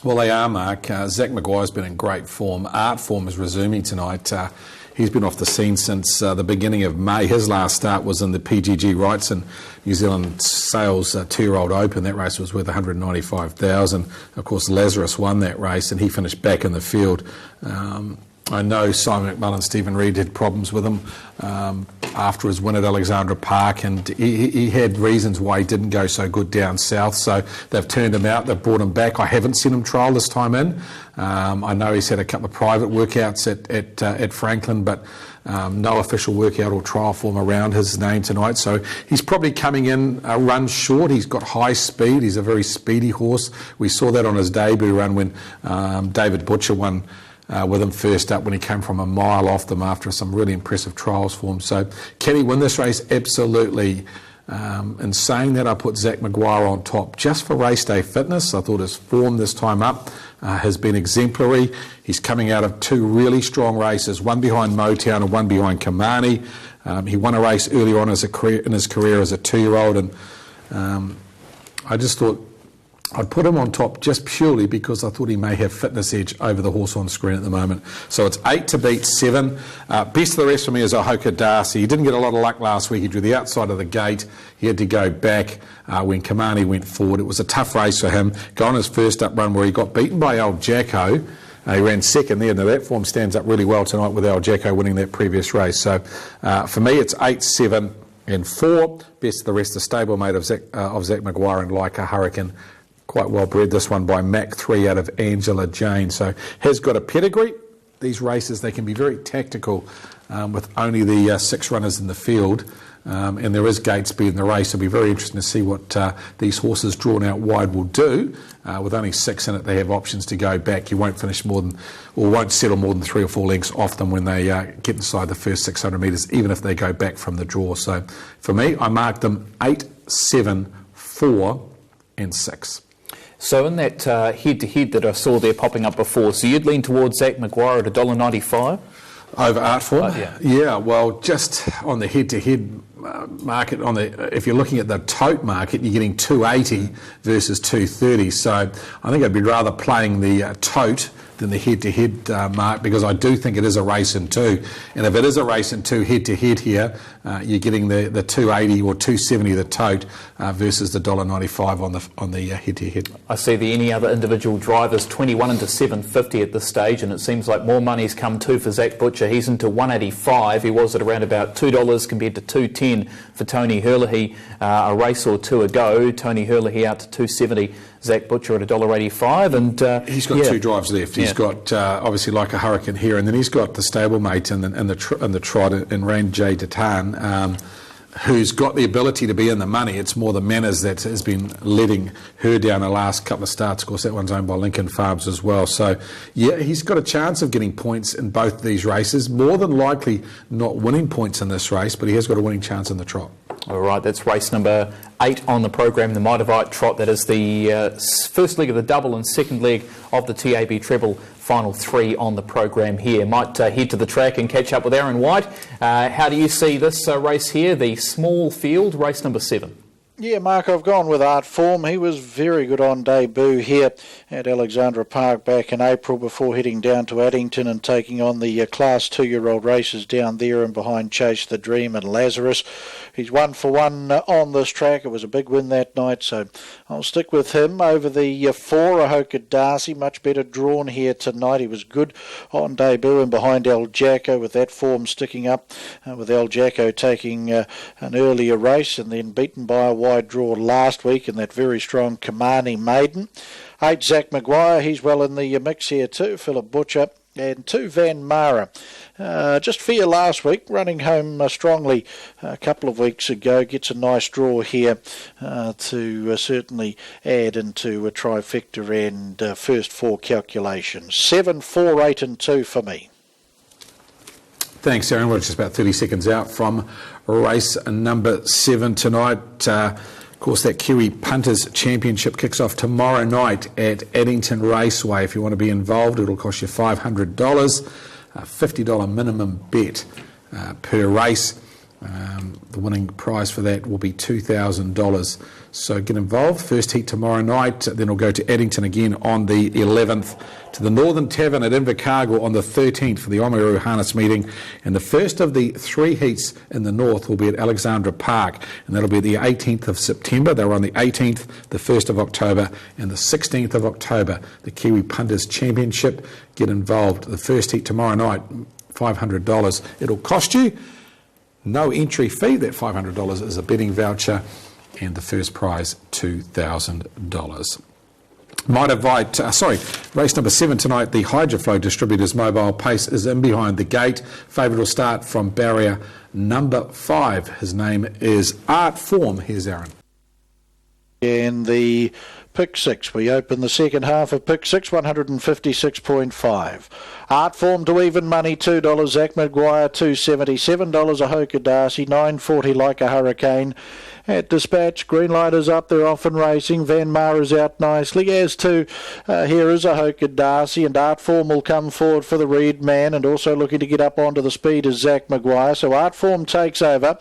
Well, they are, Mark. Zach Maguire's been in great form. Art Form is resuming tonight. He's been off the scene since the beginning of May. His last start was in the PGG Wrightson New Zealand Sales 2-year-old Open. That race was worth $195,000. Of course, Lazarus won that race, and he finished back in the field. I know Simon McMullen and Stephen Reid had problems with him after his win at Alexandra Park, and he had reasons why he didn't go so good down south, so they've turned him out, they've brought him back. I haven't seen him trial this time in. I know he's had a couple of private workouts at Franklin, but no official workout or trial form around his name tonight, so he's probably coming in a run short. He's got high speed, he's a very speedy horse. We saw that on his debut run when David Butcher won with him first up when he came from a mile off them after some really impressive trials for him. So can he win this race? Absolutely. In saying that, I put Zach Maguire on top just for race day fitness. I thought his form this time up has been exemplary. He's coming out of 2 really strong races, one behind Motown and one behind Kamani. He won a race earlier on in his career as a 2-year-old, and I just thought I'd put him on top just purely because I thought he may have fitness edge over the horse on screen at the moment. So it's 8 to beat 7. Best of the rest for me is Ahoka Darcy. He didn't get a lot of luck last week. He drew the outside of the gate. He had to go back when Kamani went forward. It was a tough race for him. Got on his first up run where he got beaten by Al Jacko. He ran second there. Now that form stands up really well tonight with Al Jacko winning that previous race. So for me it's 8, 7 and 4. Best of the rest, the stablemate of Zach Maguire and Leica Hurricane. Quite well bred, this one by Mac 3 out of Angela Jane. So has got a pedigree. These races, they can be very tactical with only the 6 runners in the field. And there is gate speed in the race. It'll be very interesting to see what these horses drawn out wide will do. With only 6 in it, they have options to go back. You won't finish more than, or won't settle more than 3 or 4 lengths off them when they get inside the first 600 metres, even if they go back from the draw. So for me, I marked them 8, 7, 4 and 6. So in that head-to-head that I saw there popping up before, so you'd lean towards Zach Maguire at $1.95? Over Art Form? Yeah, well, just on the head-to-head market, if you're looking at the tote market, you're getting $2.80 versus $2.30. So I think I'd be rather playing the tote than the head-to-head mark, because I do think it is a race in 2. And if it is a race in 2 head-to-head here, you're getting the $2.80 or $2.70 the tote versus the $1.95 on the head-to-head. I see the any other individual drivers 21 into $7.50 at this stage, and it seems like more money's come too for Zach Butcher. He's into $1.85. He was at around about $2 compared to $2.10 10 for Tony Herlihy a race or two ago. Tony Herlihy out to 270. Zach Butcher at $1.85, and he's got two drives left. He's got obviously Like a Hurricane here, and then he's got the stablemate and the trot in Rand J. Datan, who's got the ability to be in the money. It's more the manners that has been letting her down the last couple of starts. Of course, that one's owned by Lincoln Farms as well. So, yeah, he's got a chance of getting points in both these races. More than likely not winning points in this race, but he has got a winning chance in the trot. All right, that's race number 8 on the program, the Mitavite Trot. That is the first leg of the double and second leg of the TAB treble. Final 3 on the program here. Might head to the track and catch up with Aaron White. How do you see this race here, the small field, race number 7? Yeah, Mark, I've gone with Art Form. He was very good on debut here at Alexandra Park back in April before heading down to Addington and taking on the Class 2-year-old races down there and behind Chase the Dream and Lazarus. He's 1 for 1 on this track. It was a big win that night, so I'll stick with him. Over the 4, Ahoka Darcy, much better drawn here tonight. He was good on debut and behind El Jacko, with that form sticking up, with El Jacko taking an earlier race and then beaten by a wide draw last week in that very strong Kamani Maiden. 8, Zach Maguire, he's well in the mix here too. Philip Butcher. And 2, Van Mara. Just fair last week, running home strongly a couple of weeks ago. Gets a nice draw here to certainly add into a trifecta and first 4 calculations. 7, 4, 8 and 2 for me. Thanks, Aaron. We're just about 30 seconds out from race number 7 tonight. Of course, that Kiwi Punters Championship kicks off tomorrow night at Addington Raceway. If you want to be involved, it'll cost you $500, a $50 minimum bet per race. The winning prize for that will be $2,000. So get involved. First heat tomorrow night, then we'll go to Addington again on the 11th, to the Northern Tavern at Invercargill on the 13th for the Oamaru Harness meeting. And the first of the 3 heats in the north will be at Alexandra Park, and that'll be the 18th of September. They're on the 18th, the 1st of October, and the 16th of October, the Kiwi Punters Championship. Get involved. The first heat tomorrow night, $500. It'll cost you no entry fee. That $500 is a betting voucher, and the first prize $2,000. Race number 7 tonight, the Hydroflow Distributors Mobile Pace is in behind the gate. Favourite will start from barrier number 5. His name is Art Form. Here's Aaron. And the Pick 6. We open the second half of Pick 6, 156.5. Art Form to even money, $2. Zach Maguire, $2.70. $7 Ahoka Darcy, $9.40 Like a Hurricane. At Dispatch, green light is up, they're off and racing. Van Mara's out nicely, as to here is Ahoka Darcy, and Art Form will come forward for the Reed man, and also looking to get up onto the speed is Zach Maguire. So Art Form takes over.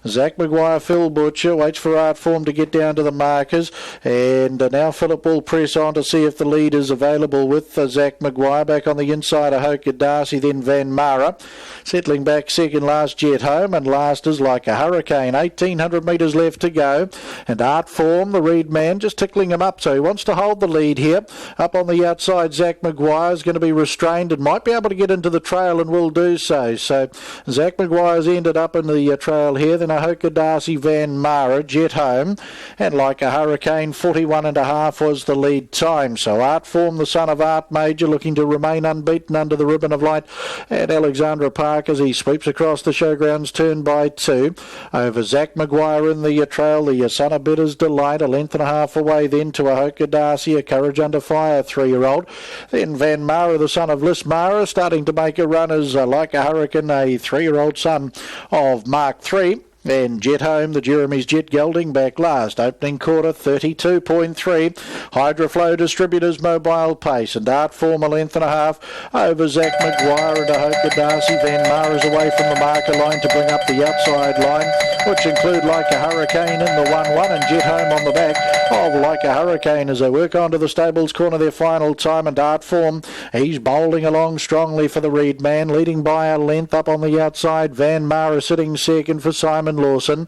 Zach Maguire, Phil Butcher waits for Art Form to get down to the markers, and now Philip will press on to see if the lead is available with Zach Maguire. Back on the inside, Ahoka Darcy, then Van Mara. Settling back second last, Jet Home, and last is Like a Hurricane. 1,800 metres left to go, and Art Form, the Reed man, just tickling him up, so he wants to hold the lead here. Up on the outside, Zach Maguire is going to be restrained and might be able to get into the trail, and will do so. So Zach Maguire's ended up in the trail here. Then Ahoka Darcy, Van Mara, Jet Home, and Like a Hurricane, 41.5 was the lead time. So Art Form, the son of Art Major, looking to remain unbeaten under the ribbon of light at Alexandra Park as he sweeps across the showgrounds, turn by 2 over Zach Maguire in the trail. The son of Bidder's Delight, a length and a half away then to Ahoka Darcy, a Courage Under Fire 3-year-old. Then Van Mara, the son of Liz Mara, starting to make a run as Like a Hurricane, a 3-year-old son of Mark III. And Jet Home, the Jeremy's Jet gelding, back last. Opening quarter, 32.3. Hydroflow Distributors Mobile Pace, and Art Form, a length and a half over Zach Maguire and Ahoka Darcy. Van Mara's away from the marker line to bring up the outside line, which include Like a Hurricane in the 1-1, and Jet Home on the back of Like a Hurricane as they work on to the stables corner their final time. And Art Form, he's bowling along strongly for the Reed man, leading by a length. Up on the outside, Van Mara sitting second for Simon Simon Lawson.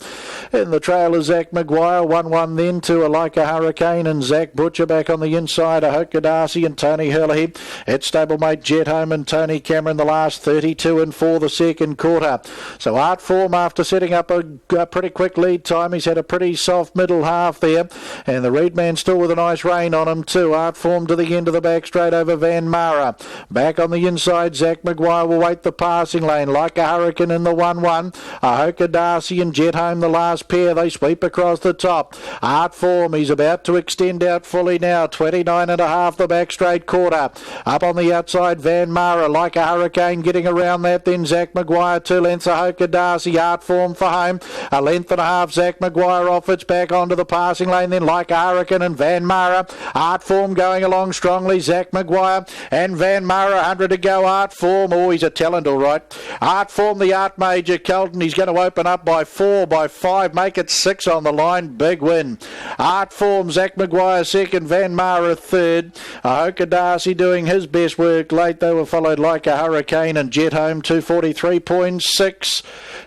In the trail is Zach Maguire, 1-1 then to Like a Hurricane and Zach Butcher back on the inside, Ahoka Darcy and Tony Hurley. It's stablemate Jet Home and Tony Cameron the last 32 and 4 the second quarter. So Art Form, after setting up a pretty quick lead time, he's had a pretty soft middle half there, and the Reed Man still with a nice rein on him too. Art Form to the end of the back straight over Van Mara. Back on the inside, Zach Maguire will wait the passing lane. Like a Hurricane in the 1-1. Ahoka Darcy and Jet Home the last pair. They sweep across the top. Art Form, he's about to extend out fully now. 29 and a half the back straight quarter. Up on the outside, Van Mara. Like a Hurricane getting around that. Then Zach Maguire, 2 lengths. Ahoka Darcy, Art Form for home. A length and a half. Zach Maguire off. It's back onto the passing lane. Then Like a Hurricane and Van Mara. Art Form going along strongly. Zach Maguire and Van Mara, 100 to go. Art Form, oh, he's a talent all right. Art Form, the Art Major, Colton, he's going to open up by 4, by 5, make it 6 on the line, big win. Art Form, Zach Maguire second, Van Mara third. Ahoka Darcy doing his best work late. They were followed Like a Hurricane and Jet Home, 243.6,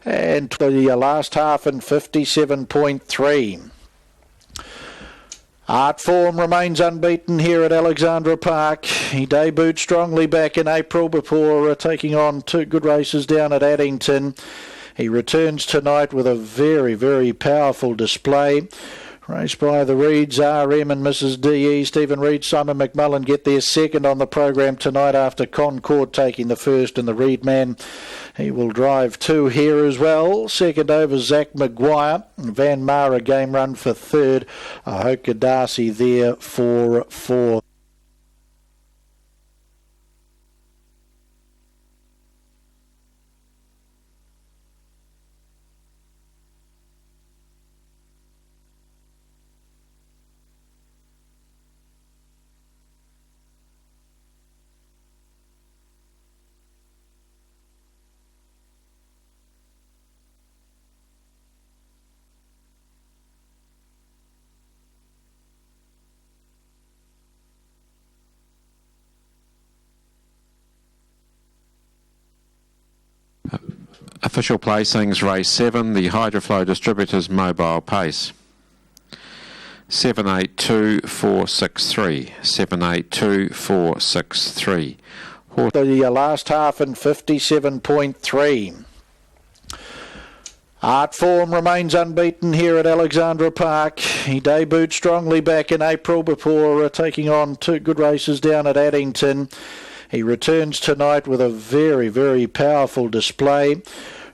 and the last half in 57.3. Art Form remains unbeaten here at Alexandra Park. He debuted strongly back in April before taking on 2 good races down at Addington. He returns tonight with a very, very powerful display. Raced by the Reeds, RM and Mrs. DE. Stephen Reed, Simon McMullen get their second on the program tonight after Concord taking the first, and the Reed Man, he will drive 2 here as well. Second over Zach Maguire. Van Mara game run for third. Ahoka Darcy there for 4. Official placings, race 7, the Hydroflow Distributors Mobile Pace. 782463, 782463. The last half in 57.3. Art Form remains unbeaten here at Alexandra Park. He debuted strongly back in April before taking on 2 good races down at Addington. He returns tonight with a very, very powerful display.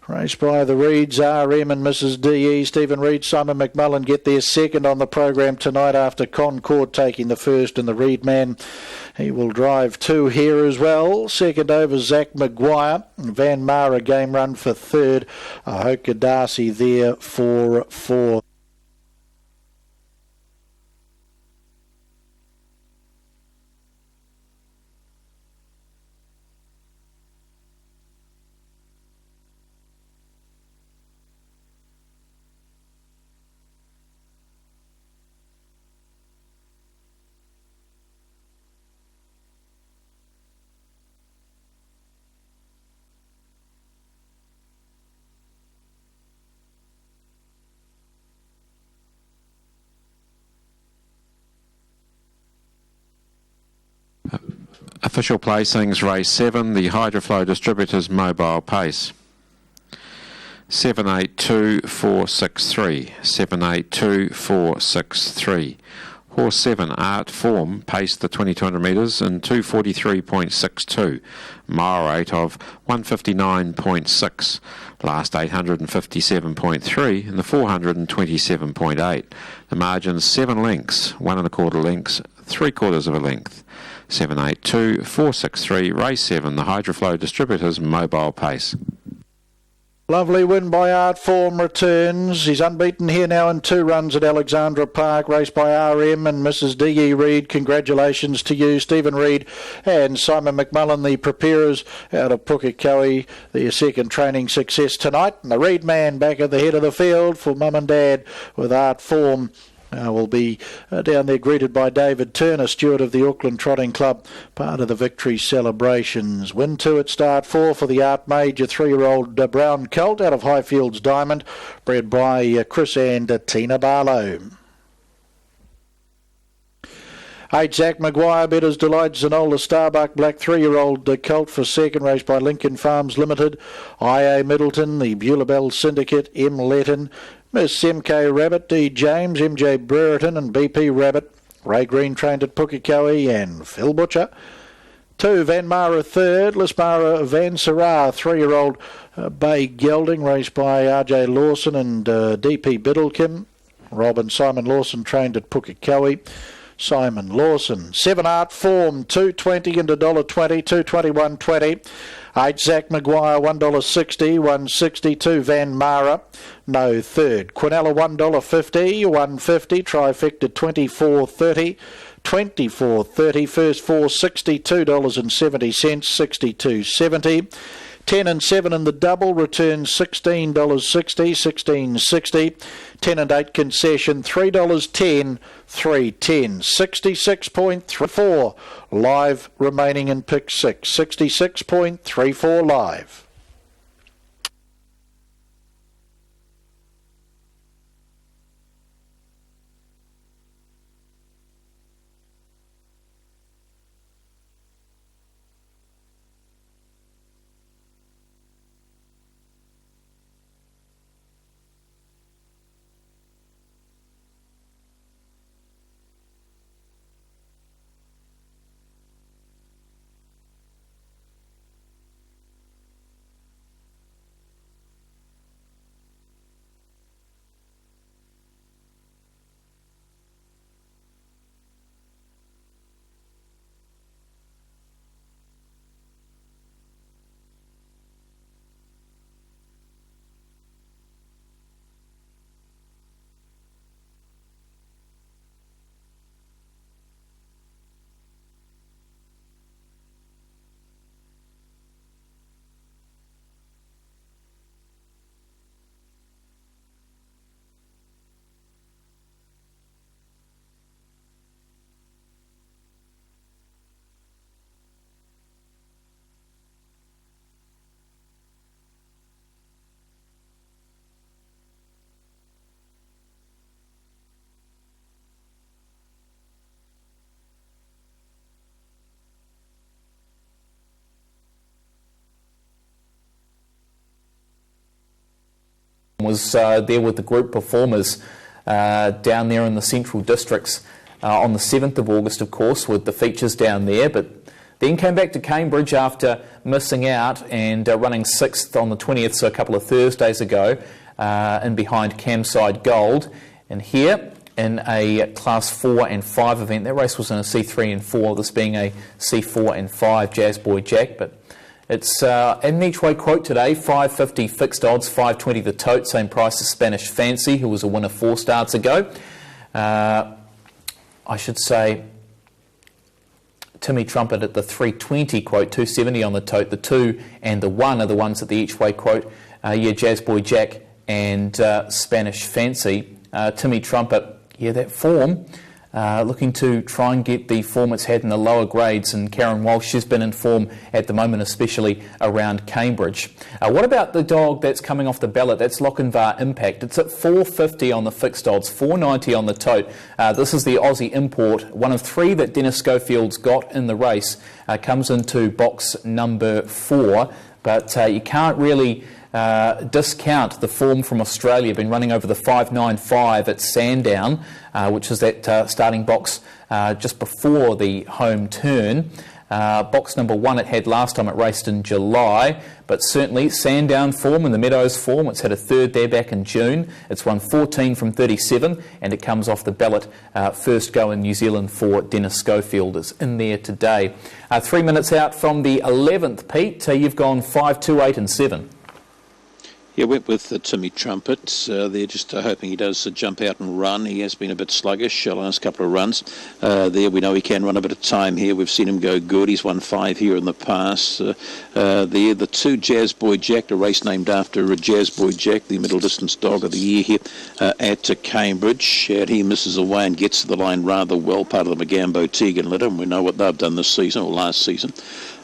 Raced by the Reeds, RM and Mrs. DE. Stephen Reed, Simon McMullen get their second on the program tonight after Concord taking the first, and the Reed Man, he will drive 2 here as well. Second over Zach Maguire. Van Mara game run for third. Ahoka Darcy there for 4. Official placings, race 7, the Hydroflow Distributors Mobile Pace. 782463, 782463. Horse 7, Art Form, paced the 2200 metres in 243.62. Mile rate of 159.6. Last 857.3 and the 427.8. The margin's 7 lengths, 1 1/4 lengths, 3/4 of a length. 782463, race 7, the Hydroflow Distributors Mobile Pace. Lovely win by Art Form returns. He's unbeaten here now in 2 runs at Alexandra Park, raced by RM and Mrs. D.E. Reed. Congratulations to you, Stephen Reed and Simon McMullen, the preparers out of Pukekohe. Their second training success tonight. And the Reed Man back at the head of the field for Mum and Dad with Art Form will be down there greeted by David Turner, steward of the Auckland Trotting Club, part of the victory celebrations. Win 2 at start 4 for the Art Major 3-year-old brown colt out of Highfields Diamond, bred by Chris and Tina Barlow. 8 Zach Maguire, Betters Delights Zanola Starbuck Black 3-year-old colt for second, race by Lincoln Farms Limited. IA Middleton, the Beulah Bell Syndicate, M. Letton, Miss MK Rabbit, D. James, MJ Brereton and BP Rabbit. Ray Green trained at Pukekohe and Phil Butcher. 2 Van Mara third, Lismara Van Sarah 3-year-old Bay Gelding, raced by RJ Lawson and DP Biddlekin. Robin Simon Lawson trained at Pukekohe. Simon Lawson. 7 Art Form, $2.20 and $1.20, $2.21.20. 8 Zach Maguire, $1.60, $1.62 Van Mara. No third. Quinella, $1.50, $1.50. Trifecta, $24.30. $24.30. First 4, $62.70, $62.70. 10 and 7 in the double, return $16.60, $16.60. 10 and 8 concession, $3.10, $3.10. 66.34 live remaining in pick 6, 66.34 live. Was there with the group performers down there in the central districts on the 7th of August, of course, with the features down there, but then came back to Cambridge after missing out and running 6th on the 20th, so a couple of Thursdays ago, in behind Camside Gold. And here in a Class 4 and 5 event, that race was in a C3 and 4, this being a C4 and 5 Jazz Boy Jack, but it's an each way quote today, $5.50 fixed odds, $5.20 the tote, same price as Spanish Fancy, who was a winner 4 starts ago. I should say Timmy Trumpet at the $3.20 quote, $2.70 on the tote. The 2 and the 1 are the ones at the each way quote. Jazz Boy Jack and Spanish Fancy. Timmy Trumpet, that form. Looking to try and get the form it's had in the lower grades, and Karen Walsh has been in form at the moment, especially around Cambridge. What about the dog that's coming off the ballot? That's Lochinvar Impact. It's at $4.50 on the fixed odds, $4.90 on the tote. This is the Aussie import, one of 3 that Dennis Schofield's got in the race. Comes into box number 4, but you can't really discount the form from Australia. Been running over the 5.95 at Sandown, which is that starting box just before the home turn. Box number 1 it had last time it raced in July, but certainly Sandown form and the Meadows form. It's had a 3rd there back in June. It's won 14 from 37, and it comes off the ballot first go in New Zealand for Dennis Schofield. Is in there today. 3 minutes out from the 11th, Pete. You've gone 5, 2, 8 and 7. Yeah, went with Timmy Trumpet. They're just hoping he does jump out and run. He has been a bit sluggish the last couple of runs. There we know he can run a bit of time here. We've seen him go good. He's won 5 here in the past. There, the 2 Jazz Boy Jack, a race named after Jazz Boy Jack, the middle distance dog of the year here at Cambridge. And he misses away and gets to the line rather well, part of the Magambo Tegan litter, and we know what they've done this season or last season.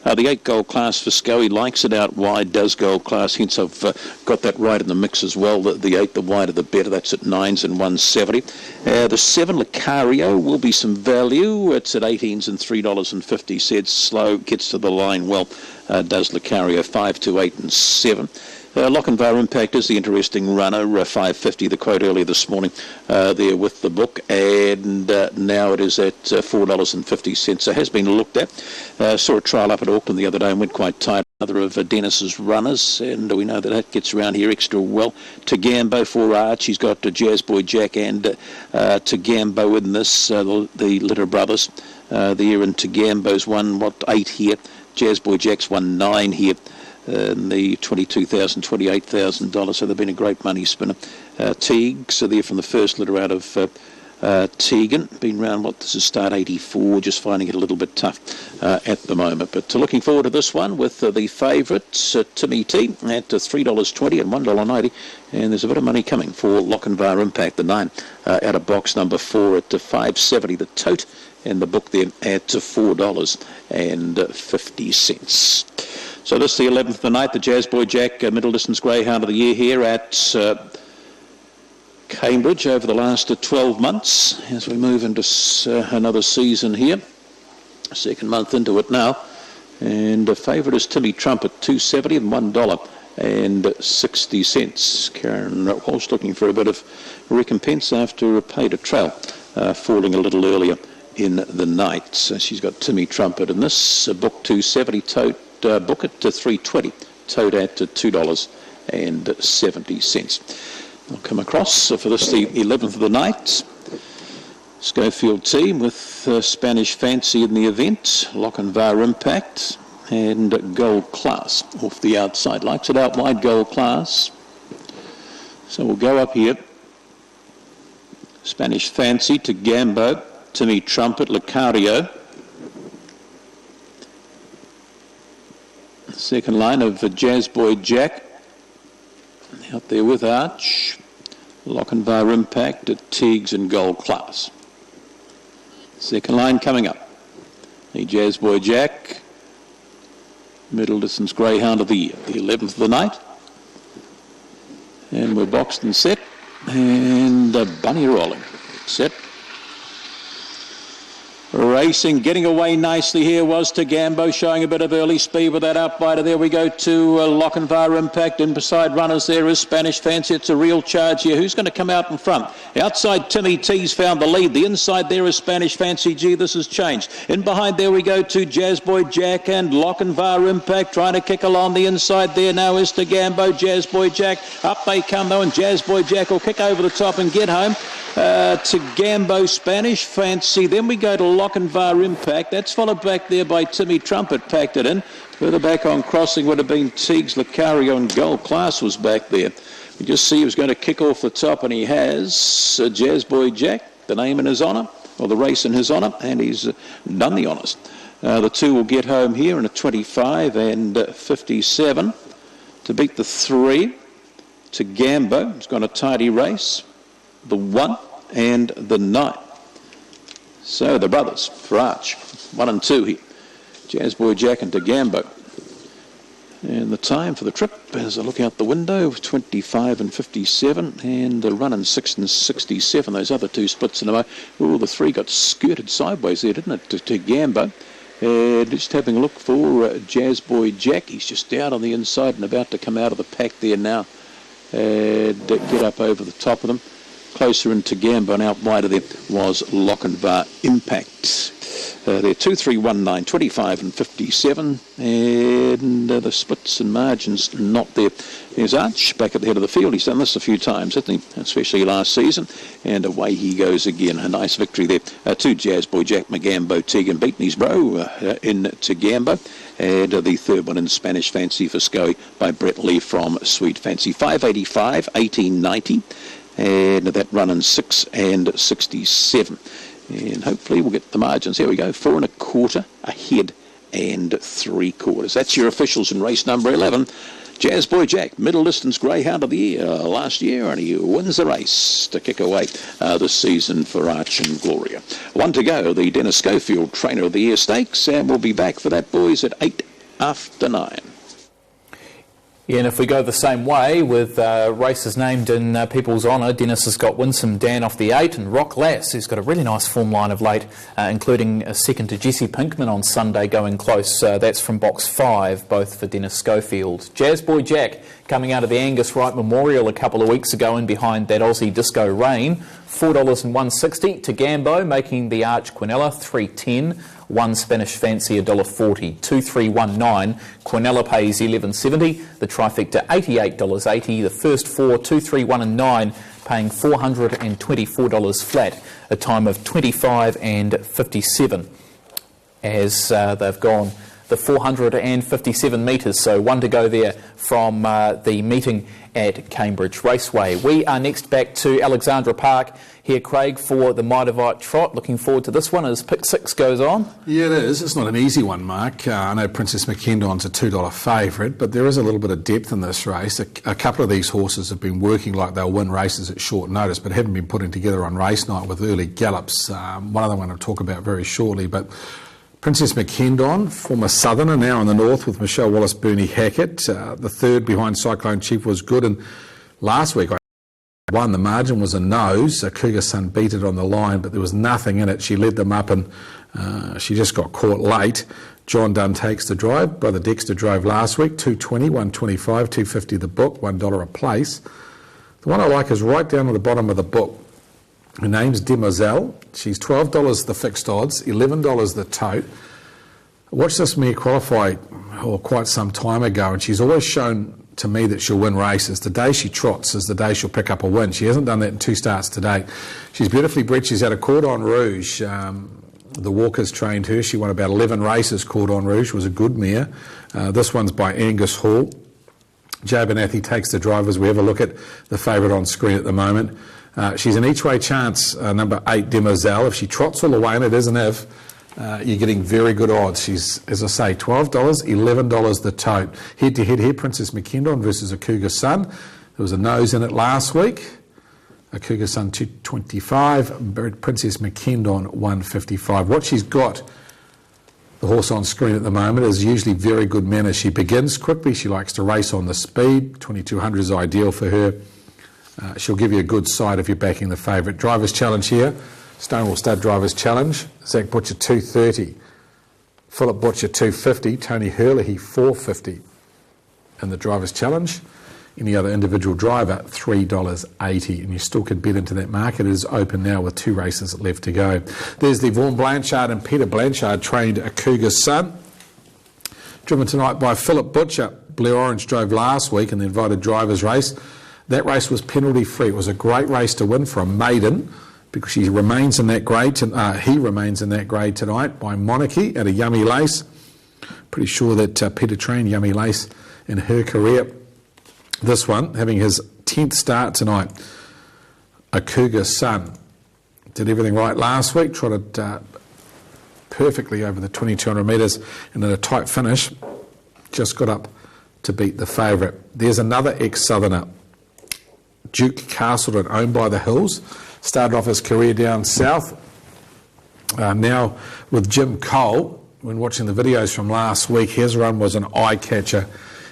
The 8 Gold Class for Scully likes it out wide, does Gold Class, hence I've got that right in the mix as well. The 8, the wider the better, that's at 9s and 170. The 7 Lucario will be some value, it's at 18s and $3.50. Slow, gets to the line well, does Lucario, 5 to 8 and 7. Lochinvar Impact is the interesting runner, 550, the quote earlier this morning there with the book, and now it is at $4.50. So it has been looked at. Saw a trial up at Auckland the other day and went quite tight. Another of Dennis's runners, and we know that gets around here extra well. Tagambo for Arch, he's got Jazz Boy Jack and Tagambo in this, the Litter Brothers there, and Tagambo's won, 8 here. Jazz Boy Jack's won 9 here. In the $22,000, $28,000, so they've been a great money spinner. Teagues are there from the first litter out of Tegan. Been round, this is start 84, just finding it a little bit tough at the moment. But looking forward to this one with the favourites, Timmy T at $3.20 and $1.90. And there's a bit of money coming for Lochinvar Impact, the 9 out of box number 4 at $5.70, the tote, and the book there at $4.50. So this is the 11th of the night, the Jazz Boy Jack Middle Distance Greyhound of the Year here at Cambridge over the last 12 months as we move into another season here. Second month into it now. And the favourite is Timmy Trumpet, $2.70 and $1.60. Karen Walsh looking for a bit of recompense after a paid a trail, falling a little earlier in the night. So she's got Timmy Trumpet in this, book $2.70, tote. Book it to $3.20, tote at $2.70. I'll come across for this, the 11th of the night. Schofield team with Spanish Fancy in the event, Lochinvar Impact and Gold Class off the outside. Likes it out wide, Gold Class. So we'll go up here. Spanish Fancy to Gambo, Timmy Trumpet, Lucario. Second line of Jazz Boy Jack out there with Arch, Lochinvar Impact at Teagues and Gold Class. Second line coming up, the Jazz Boy Jack, Middle Distance Greyhound of the Year, the 11th of the night. And we're boxed and set, and bunny rolling, set. Racing, getting away nicely here was Tagambo, showing a bit of early speed with that outbiter. There we go to Lochinvar Impact. In beside runners there is Spanish Fancy. It's a real charge here. Who's going to come out in front? Outside Timmy T's found the lead. The inside there is Spanish Fancy. Gee, this has changed. In behind there we go to Jazz Boy Jack and Lochinvar Impact trying to kick along. The inside there now is Tagambo, Jazz Boy Jack. Up they come though, and Jazz Boy Jack will kick over the top and get home. Tagambo, Spanish Fancy. Then we go to Lochinvar Impact. That's followed back there by Timmy Trumpet, packed it in. Further back on crossing would have been Teagues, Lucario and Gold Class was back there. You just see he was going to kick off the top, and he has. Jazz Boy Jack, the name in his honour, or the race in his honour, and he's done the honours. The 2 will get home here in a 25 and 57 to beat the 3. Tagambo, he's got a tidy race. The 1 and the 9. So the brothers for Arch, 1 and 2 here. Jazz Boy Jack and Tagambo. And the time for the trip, as I look out the window, 25 and 57, and the run in 6 and 67. Those other 2 splits in a row. Oh, the 3 got skirted sideways there, didn't it, to Tagambo. Just having a look for Jazz Boy Jack. He's just down on the inside and about to come out of the pack there now. Get up over the top of them. Closer in Tagambo and out wider there was Lochinvar Impact. They're 2, 3, 1, 9, 25 and 57, and the splits and margins not there. There's Arch back at the head of the field. He's done this a few times, hasn't he? Especially last season. And away he goes again. A nice victory there. 2, Jazz Boy Jack Magambo Tegan beating his bro in Tagambo. And the third one in Spanish Fancy for Scoey by Brett Lee from Sweet Fancy. 585, 1890. And that run in 6 and 67. And hopefully we'll get the margins. Here we go. 4 1/4 ahead and 3/4. That's your officials in race number 11. Jazz Boy Jack, middle distance greyhound of the year last year, and he wins the race to kick away this season for Arch and Gloria. 1 to go, the Dennis Schofield Trainer of the Year Stakes, and we'll be back for that, boys, at 8 after 9. Yeah, and if we go the same way with races named in people's honour, Dennis has got Winsome Dan off the 8 and Rock Lass, who's got a really nice form line of late, including a second to Jesse Pinkman on Sunday going close. That's from box 5, both for Dennis Schofield. Jazz Boy Jack coming out of the Angus Wright Memorial a couple of weeks ago and behind that Aussie Disco Rain, $4.160 to Gambo, making the Arch Quinella $3.10. 1 Spanish Fancy $1.40, 2319. Quinella pays $11.70. The trifecta $88.80. The first 4, 2, 3, 1 and 9 paying $424 flat. A time of 25 and 57 as they've gone the 457 metres. So 1 to go there from the meeting at Cambridge Raceway. We are next back to Alexandra Park here, Craig, for the Mitavite Trot. Looking forward to this one as pick 6 goes on. Yeah, it is. It's not an easy one, Mark. I know Princess McKendon's a $2 favourite, but there is a little bit of depth in this race. A couple of these horses have been working like they'll win races at short notice, but haven't been putting together on race night with early gallops. One of them I'm going to talk about very shortly, but Princess McKendon, former Southerner, now in the north with Michelle Wallace, Bernie Hackett. The third behind Cyclone Chief was good, and last week I won. The margin was a nose. Cougar Sun beat it on the line, but there was nothing in it. She led them up, and she just got caught late. John Dunn takes the drive. Brother Dexter drove last week, 220, 125, 250 the book, $1 a place. The one I like is right down at the bottom of the book. Her name's Demoiselle. She's $12 the fixed odds, $11 the tote. I watched this mare qualify quite some time ago, and she's always shown to me that she'll win races. The day she trots is the day she'll pick up a win. She hasn't done that in 2 starts to date. She's beautifully bred. She's had a Cordon Rouge. The Walkers trained her. She won about 11 races. Cordon Rouge was a good mare. This one's by Angus Hall. Joe Benathi takes the drive as we have a look at the favourite on screen at the moment. She's an each-way chance, number 8, Demoiselle. If she trots all the way, and it is an if, you're getting very good odds. She's, as I say, $12, $11 the tote. Head-to-head here, Princess McKendon versus a Cougar Sun. There was a nose in it last week. A Cougar Sun 225, Princess McKendon 155. What she's got, the horse on screen at the moment, is usually very good manners. She begins quickly. She likes to race on the speed. 2200 is ideal for her. She'll give you a good sight if you're backing the favourite. Drivers' challenge here. Stonewall Stud Drivers' challenge. Zach Butcher 230. Philip Butcher 250. Tony Herlihy 450. And the Drivers' challenge. Any other individual driver, $3.80. And you still can bet into that market. It is open now with 2 races left to go. There's the Vaughan Blanchard and Peter Blanchard trained a Cougar Sun. Driven tonight by Philip Butcher. Blair Orange drove last week in the invited drivers race. That race was penalty free. It was a great race to win for a maiden because he remains in that grade tonight by Monarchy at a Yummy Lace. Pretty sure that Peter trained Yummy Lace in her career. This one, having his 10th start tonight, a Cougar Sun. Did everything right last week, trotted perfectly over the 2200 metres, and in a tight finish, just got up to beat the favourite. There's another ex-Southerner, Duke Castleton, owned by the Hills. Started off his career down south. Now with Jim Cole, when watching the videos from last week, his run was an eye-catcher.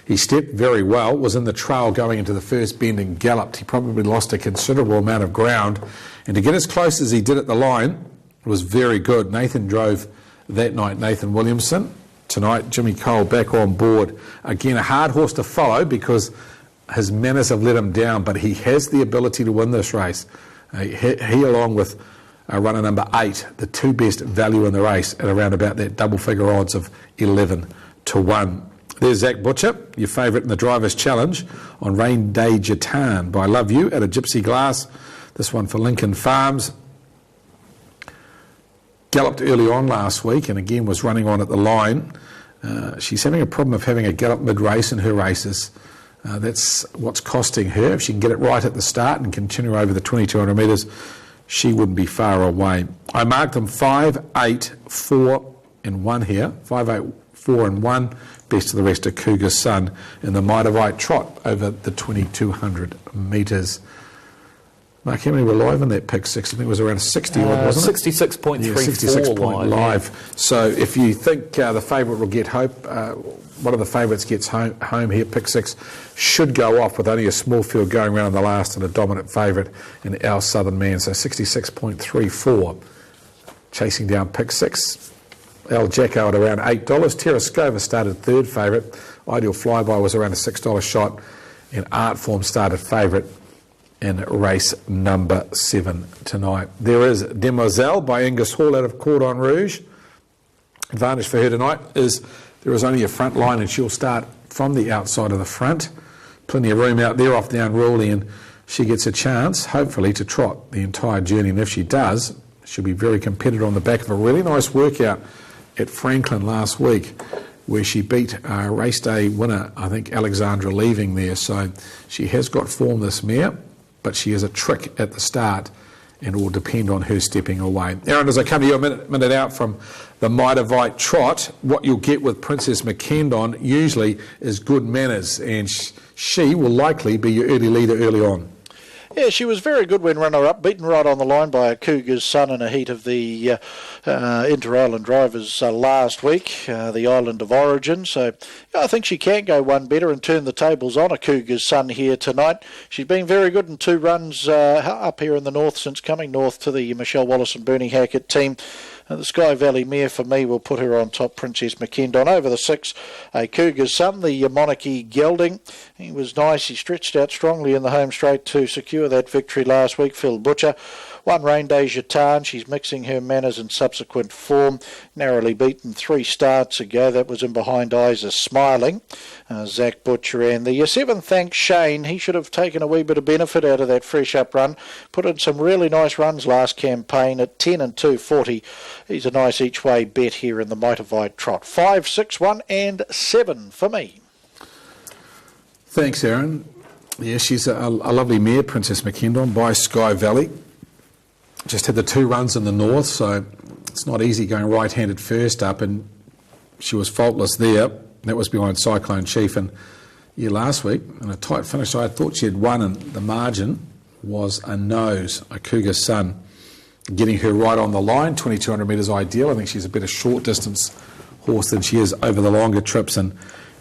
He stepped very well, was in the trail going into the first bend and galloped. He probably lost a considerable amount of ground. And to get as close as he did at the line was very good. Nathan drove that night, Nathan Williamson. Tonight, Jimmy Cole back on board. Again, a hard horse to follow because his manners have let him down, but he has the ability to win this race. He along with runner number 8, the 2 best value in the race at around about that double figure odds of 11 to 1. There's Zach Butcher, your favourite in the Drivers' Challenge on Rain Day Jatan by Love You at a Gypsy Glass. This one for Lincoln Farms. Galloped early on last week and again was running on at the line. She's having a problem of having a gallop mid-race in her races. That's what's costing her. If she can get it right at the start and continue over the 2,200 metres, she wouldn't be far away. I marked them 5, 8, 4 and 1 here. 5, 8, 4 and 1. Best of the rest of Cougar's Son in the Mitavite Trot over the 2,200 metres. Mark, how many were live in that pick 6? I think it was around 60 odd, wasn't it? 66.34 yeah, 66 live. live. So if you think the favourite will get hope, one of the favourites gets home here, pick 6 should go off with only a small field going around the last and a dominant favourite in Our Southern Man. So 66.34. Chasing down pick 6. El Jacko at around $8. Terrascova started third favourite. Ideal Flyby was around a $6 shot. And Art Form started favourite in race number 7 tonight. There is Demoiselle by Angus Hall out of Cordon Rouge. Advantage for her tonight is there is only a front line and she'll start from the outside of the front. Plenty of room out there off down Rawley, and she gets a chance, hopefully, to trot the entire journey. And if she does, she'll be very competitive on the back of a really nice workout at Franklin last week, where she beat race day winner, I think, Alexandra, leaving there. So she has got form, this mare, but she is a trick at the start and it will depend on her stepping away. Aaron, as I come to you a minute out from the Mitavite Trot, what you'll get with Princess McKendon usually is good manners, and she will likely be your early leader early on. Yeah, she was very good when runner-up, beaten right on the line by a Cougar's Son in a heat of the Inter-Island Drivers last week, the Island of Origin. So yeah, I think she can go one better and turn the tables on a Cougar's Son here tonight. She's been very good in 2 runs up here in the north since coming north to the Michelle Wallace and Bernie Hackett team. The Sky Valley mare for me will put her on top. Princess McKendon over the 6. A Cougar's Son, the Monarchy gelding. He was nice. He stretched out strongly in the home straight to secure that victory last week. Phil Butcher. 1 Rain Day Jatan. She's mixing her manners and subsequent form. Narrowly beaten 3 starts ago. That was in Behind Eyes Are Smiling. Zach Butcher and the 7 Thanks Shane. He should have taken a wee bit of benefit out of that fresh up run. Put in some really nice runs last campaign at 10 and 240. He's a nice each way bet here in the Mitavite Trot. 5, 6, 1 and 7 for me. Thanks, Aaron. Yeah, she's a lovely mare, Princess McKendon, by Sky Valley. Just had the 2 runs in the north, so it's not easy going right-handed first up, and she was faultless there. That was behind Cyclone Chief and last week. And a tight finish. I thought she had won, and the margin was a nose. A Cougar's Son getting her right on the line. 2,200 metres ideal. I think she's a better short distance horse than she is over the longer trips, and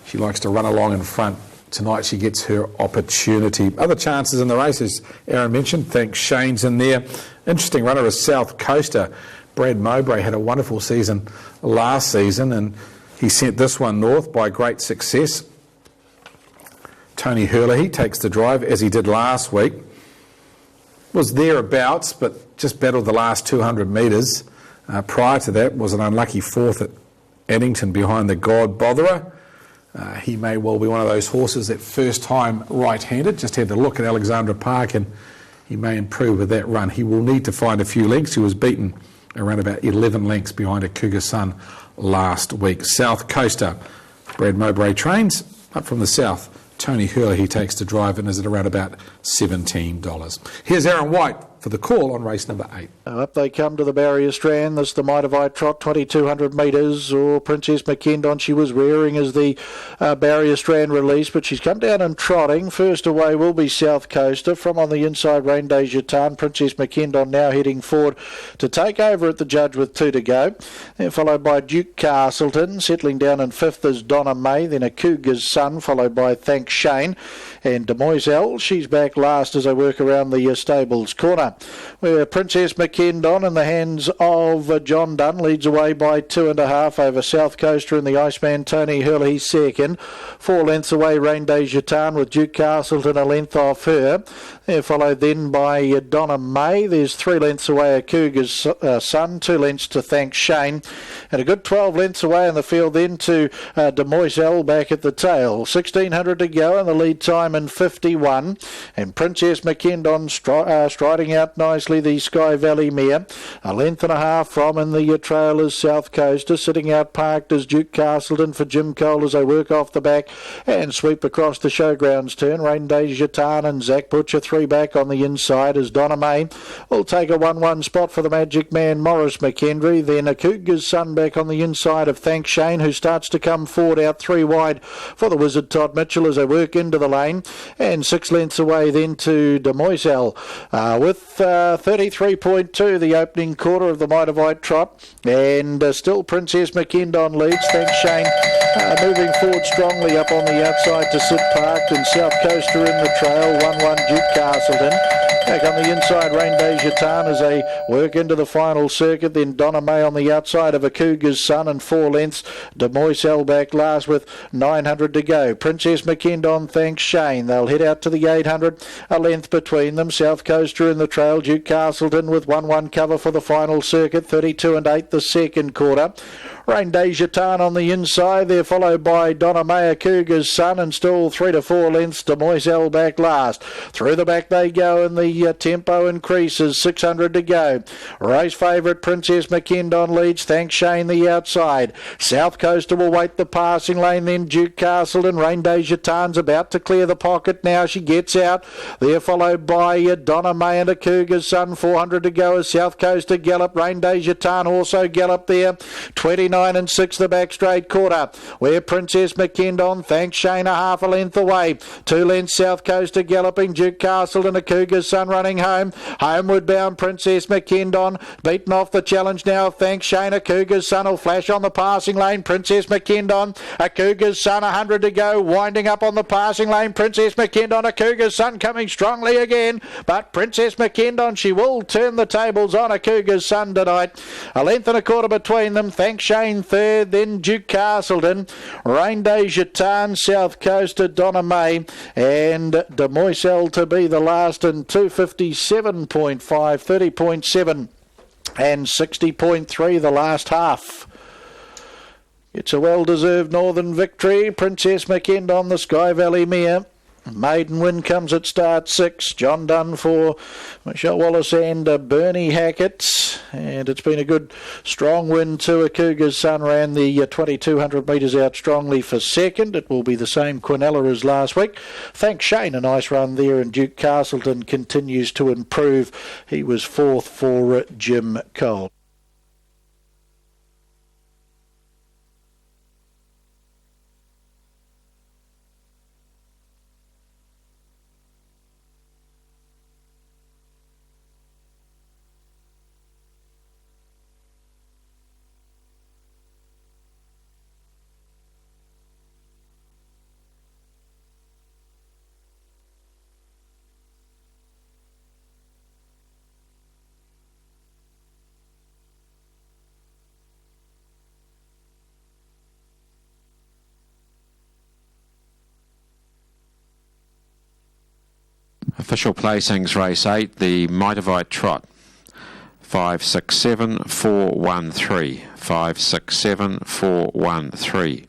she likes to run along in front. Tonight she gets her opportunity. Other chances in the race, as Aaron mentioned, thanks Shane's in there. Interesting runner is South Coaster. Brad Mowbray had a wonderful season last season, and he sent this one north by great success. Tony Hurley takes the drive, as he did last week. Was thereabouts, but just battled the last 200 metres. Prior to that was an unlucky 4th at Addington behind the God Botherer. He may well be one of those horses that first time right-handed. Just had to look at Alexandra Park, and he may improve with that run. He will need to find a few lengths. He was beaten around about 11 lengths behind a Cougar's Son last week. South Coaster, Brad Mowbray trains up from the south. Tony Hurley, he takes the drive and is at around about $17. Here's Aaron White for the call on race number 8. Up they come to the barrier strand. This is the Mitavite Trot, 2,200 metres. Princess McKendon, she was rearing as the barrier strand release, but she's come down and trotting. First away will be South Coaster. From on the inside, Rain Day Jatan. Princess McKendon now heading forward to take over at the judge with 2 to go. Then followed by Duke Castleton. Settling down in 5th is Donna May. Then a Cougar's Son, followed by Thanks Shane. And Demoiselle, she's back last as they work around the stables corner. where Princess McKendon in the hands of John Dunn leads away by 2.5 over South Coaster and the Iceman Tony Hurley second. 4 lengths away Rain Day Gitan with Duke Castleton a length off her. They're followed then by Donna May. There's 3 lengths away a Cougar's Son, 2 lengths to Thank Shane, and a good 12 lengths away in the field then to De Moiselle back at the tail. 1600 to go and the lead time in 51, and Princess McKendon striding out nicely the Sky Valley mare. A length and a half from in the trail is South Coaster. Sitting out parked is Duke Castleton for Jim Cole as they work off the back and sweep across the showgrounds turn. Rain Day Gitan and Zach Butcher 3 back on the inside as Donna May will take a 1-1 spot for the Magic Man Morris McKendry. Then a Cougar's Son back on the inside of Thank Shane, who starts to come forward out 3 wide for the Wizard Todd Mitchell as they work into the lane, and 6 lengths away then to De Moiselle with 33.2 the opening quarter of the Mitavite trot, and still Princess McKendon leads. Thank Shane moving forward strongly up on the outside to sit parked, and South Coaster in the trail. 1-1 Duke Castleton. Back on the inside, Rain Day Gitan as they work into the final circuit. Then Donna May on the outside of a Cougar's Son and 4 lengths. De Moiselle back last with 900 to go. Princess McKendon, Thanks Shane. They'll head out to the 800. A length between them. South Coaster in the trail. Duke Castleton with 1-1 cover for the final circuit. 32 and 8 the second quarter. Rain Day Gitan on the inside. They're followed by Donna May, a Cougar's Son, and still 3 to 4 lengths. De Moiselle back last. Through the back they go, and the tempo increases. 600 to go. Race favourite Princess McKendon leads. Thanks Shane the outside. South Coaster will wait the passing lane. Then Duke Castleton. Rain Day Gitan's about to clear the pocket now. She gets out. They're followed by Donna May and a Cougar's Son. 400 to go as South Coaster gallop. Rain Day Gitan also gallop there. 29 and 6 the back straight quarter, where Princess McKendon, Thanks Shane, a half a length away. 2 lengths South Coaster galloping. Duke Castleton, a Cougar's Son running home. Homeward bound Princess McKendon, beaten off the challenge now. Thanks Shane, a Cougar's Son will flash on the passing lane. Princess McKendon, a Cougar's Son, 100 to go, winding up on the passing lane. Princess McKendon, a Cougar's Son coming strongly again, but Princess McKendon, she will turn the tables on a Cougar's Son tonight. A length and a quarter between them. Thanks Shane third, then Duke Castleton, Rain Day Gitan, South Coaster, Donna May, and De Moiselle to be the last in 257.5, 30.7 and 60.3 the last half. It's a well-deserved northern victory. Princess McKendon, the Sky Valley mare. Maiden win comes at start 6. John Dunn for Michelle Wallace and Bernie Hackett. And it's been a good, strong win too. A Cougar's Son ran the 2,200 metres out strongly for second. It will be the same Quinella as last week. Thanks Shane, a nice run there. And Duke Castleton continues to improve. He was 4th for Jim Cole. Official placings, race 8, the Mitavite Trot. 5, 6, 7, 4, 1, 3. 5, 6, 7, 4, 1, 3.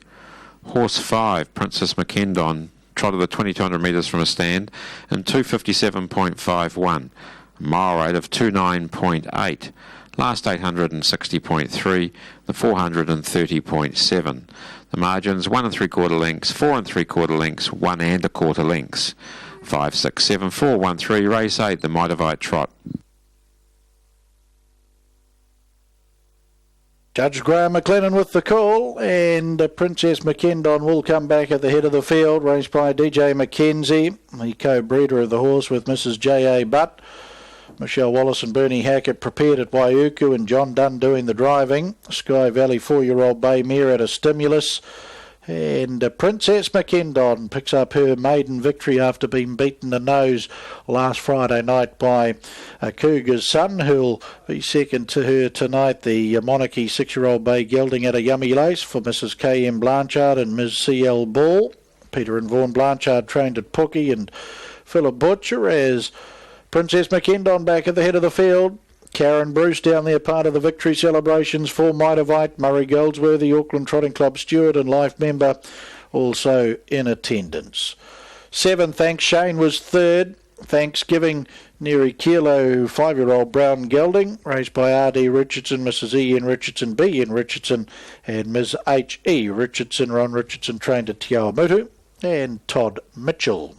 Horse 5, Princess McKendon, trotted the 2,200 metres from a stand in 257.51. Mile rate of 29.8. Last 860.3. The 430.7. The margins 1 3/4 lengths, 4 3/4 lengths, 1 1/4 lengths. 5, 6, 7, 4, 1, 3, race 8, the Mitavite Trot. Judge Graham McLennan with the call, and Princess McKendon will come back at the head of the field, raced by DJ McKenzie, the co-breeder of the horse with Mrs. J.A. Butt. Michelle Wallace and Bernie Hackett prepared at Waiuku, and John Dunn doing the driving. Sky Valley 4-year-old bay mare at a stimulus. And Princess McKendon picks up her maiden victory after being beaten the nose last Friday night by Cougar's Son, who'll be second to her tonight. The Monarchy 6-year-old bay gelding at a yummy lace for Mrs. K.M. Blanchard and Ms. C.L. Ball. Peter and Vaughan Blanchard trained at Pookie and Philip Butcher, as Princess McKendon back at the head of the field. Karen Bruce down there, part of the victory celebrations for Mitavite. Murray Goldsworthy, Auckland Trotting Club steward and life member, also in attendance. 7, Thanks Shane, was third. Thanksgiving, Neri Kilo, 5-year-old brown gelding, raced by R.D. Richardson, Mrs. E.N. Richardson, B.N. Richardson, and Ms. H.E. Richardson. Ron Richardson trained at Te Awamutu, and Todd Mitchell.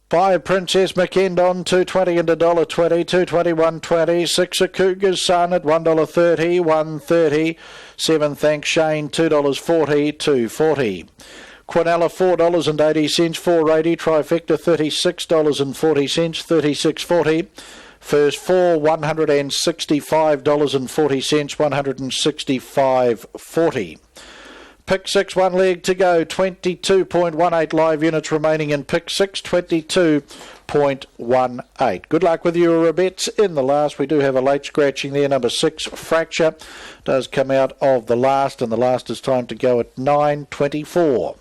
5, Princess McKendon, $2.20 and $1.20, $2.20, $1.20. 6, A Cougar's Son at $1.30, $1.30. 7, Thanks Shane, $2.40, $2.40. Quinella, $4.80, $4.80. Trifecta, $36.40, $36.40. First 4, $165.40, $165.40. Pick 6, one leg to go, 22.18 live units remaining in pick 6, 22.18. Good luck with your bets in the last. We do have a late scratching there. Number 6, Fracture, does come out of the last, and the last is time to go at 9.24.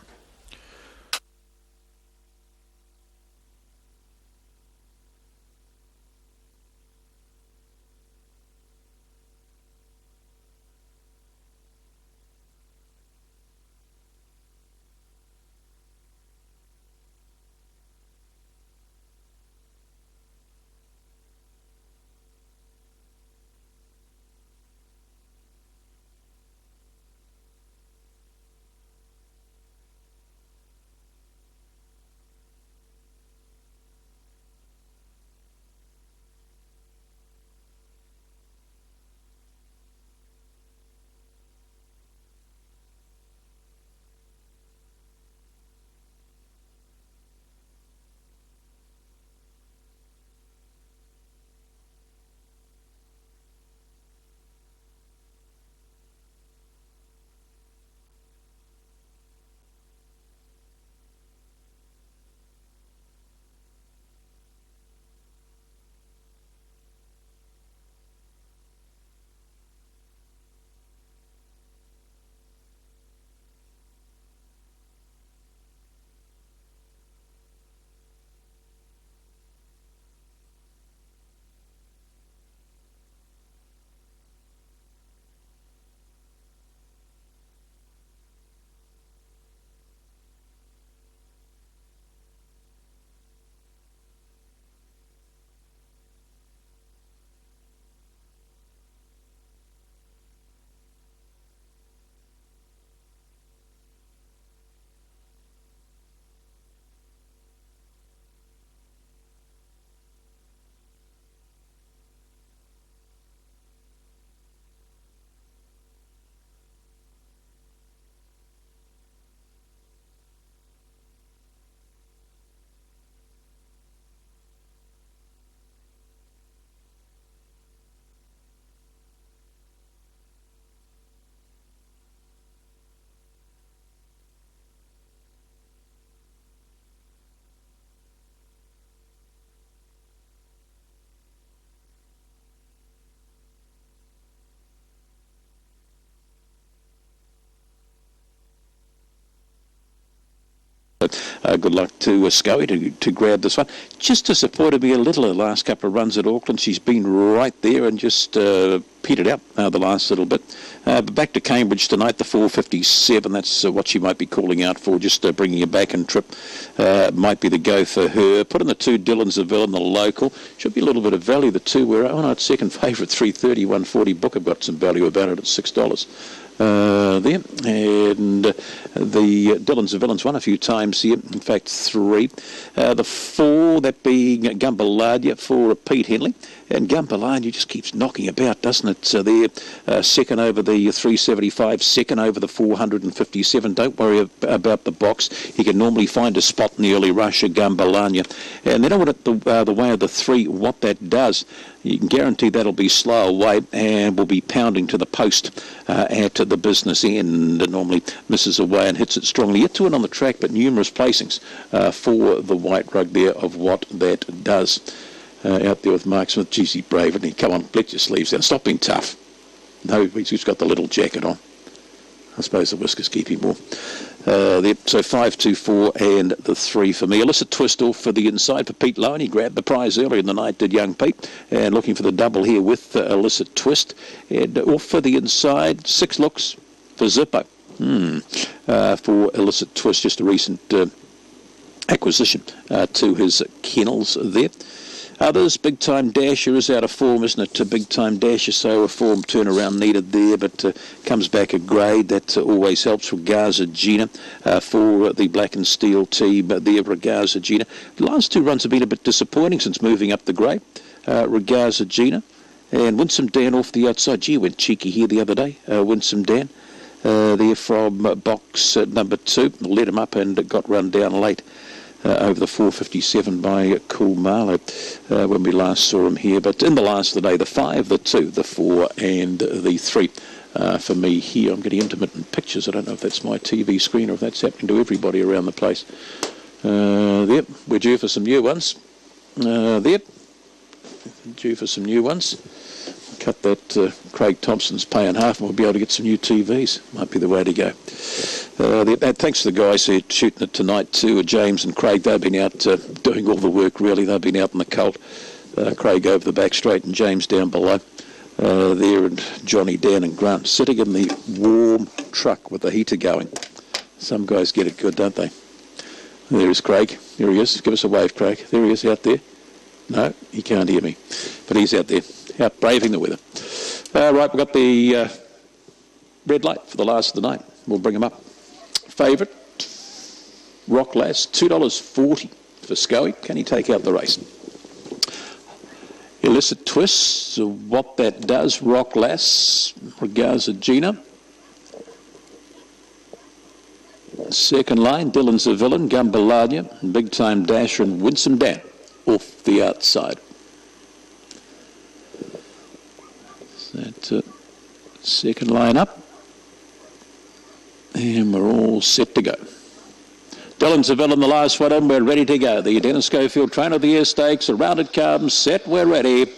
Good luck to Scully to grab this one. Just disappointed me a little the last couple of runs at Auckland. She's been right there and just petered out the last little bit. But back to Cambridge tonight, the 4:57. That's what she might be calling out for, just bringing a back and trip. Might be the go for her. Put in the 2, Dylan Zaville in the local. Should be a little bit of value. The 2 were on its second favourite, 3:30, 140 book. I've got some value about it at $6. There, and the Dylan Zavillan's won a few times here, in fact 3. The 4, that being Gumballardia for Pete Henley, and Gumballardia just keeps knocking about, doesn't it? So there, second over the 375, second over the 457. Don't worry about the box. He can normally find a spot in the early rush at Gumballardia, and then I want it the way of the 3, what that does. You can guarantee that'll be slow away and will be pounding to the post at the business end. It normally misses away and hits it strongly. Yet to win on the track, but numerous placings for the white rug there of what that does. Out there with Mark Smith. Geez, he's brave, isn't he? Come on, let your sleeves down. Stop being tough. No, he's got the little jacket on. I suppose the whiskers keep him warm. There, so 5, 2, 4 and the 3 for me. Illicit Twist off for the inside for Pete Lowen. He grabbed the prize earlier in the night, did young Pete. And looking for the double here with Illicit Twist. And off for the inside, 6 looks for Zippo. For Illicit Twist, just a recent acquisition to his kennels there. Others, Big Time Dasher is out of form, isn't it? Big Time Dasher, so a form turnaround needed there, but comes back a grade. That always helps. Regaza Gina for the Black and Steel team there, Regaza Gina. The last 2 runs have been a bit disappointing since moving up the grade. Regaza Gina and Winsome Dan off the outside. Gee, went cheeky here the other day. Winsome Dan there from box number 2. Led him up and got run down late. Over the 4:57 by Cool Marlow when we last saw him here. But in the last of the day, the 5, the 2, the 4 and the 3 for me here. I'm getting intermittent pictures. I don't know if that's my TV screen or if that's happening to everybody around the place. There, we're due for some new ones. There, due for some new ones. Cut that Craig Thompson's pay in half and we'll be able to get some new TVs. Might be the way to go. Thanks to the guys who are shooting it tonight too, James and Craig. They've been out doing all the work really. They've been out in the cold. Craig over the back straight and James down below. There and Johnny, Dan and Grant sitting in the warm truck with the heater going. Some guys get it good, don't they? There's Craig. There he is. Give us a wave, Craig. There he is out there. No, he can't hear me. But he's out there, out braving the weather. Right, we've got the red light for the last of the night. We'll bring him up. Favourite, Rock Lass, $2.40 for Scoey. Can he take out the race? Illicit Twist, what that does, Rock Lass, Regaza Gina. Second line, Dylan's the Villain, Gumbalania, Big Time Dasher and Winsome Dan off the outside. That second line up. And we're all set to go. Dylan's the Villain, the last one in. We're ready to go. The Dennis Schofield Trainer of the Year Stakes. Around it comes. Set. We're ready.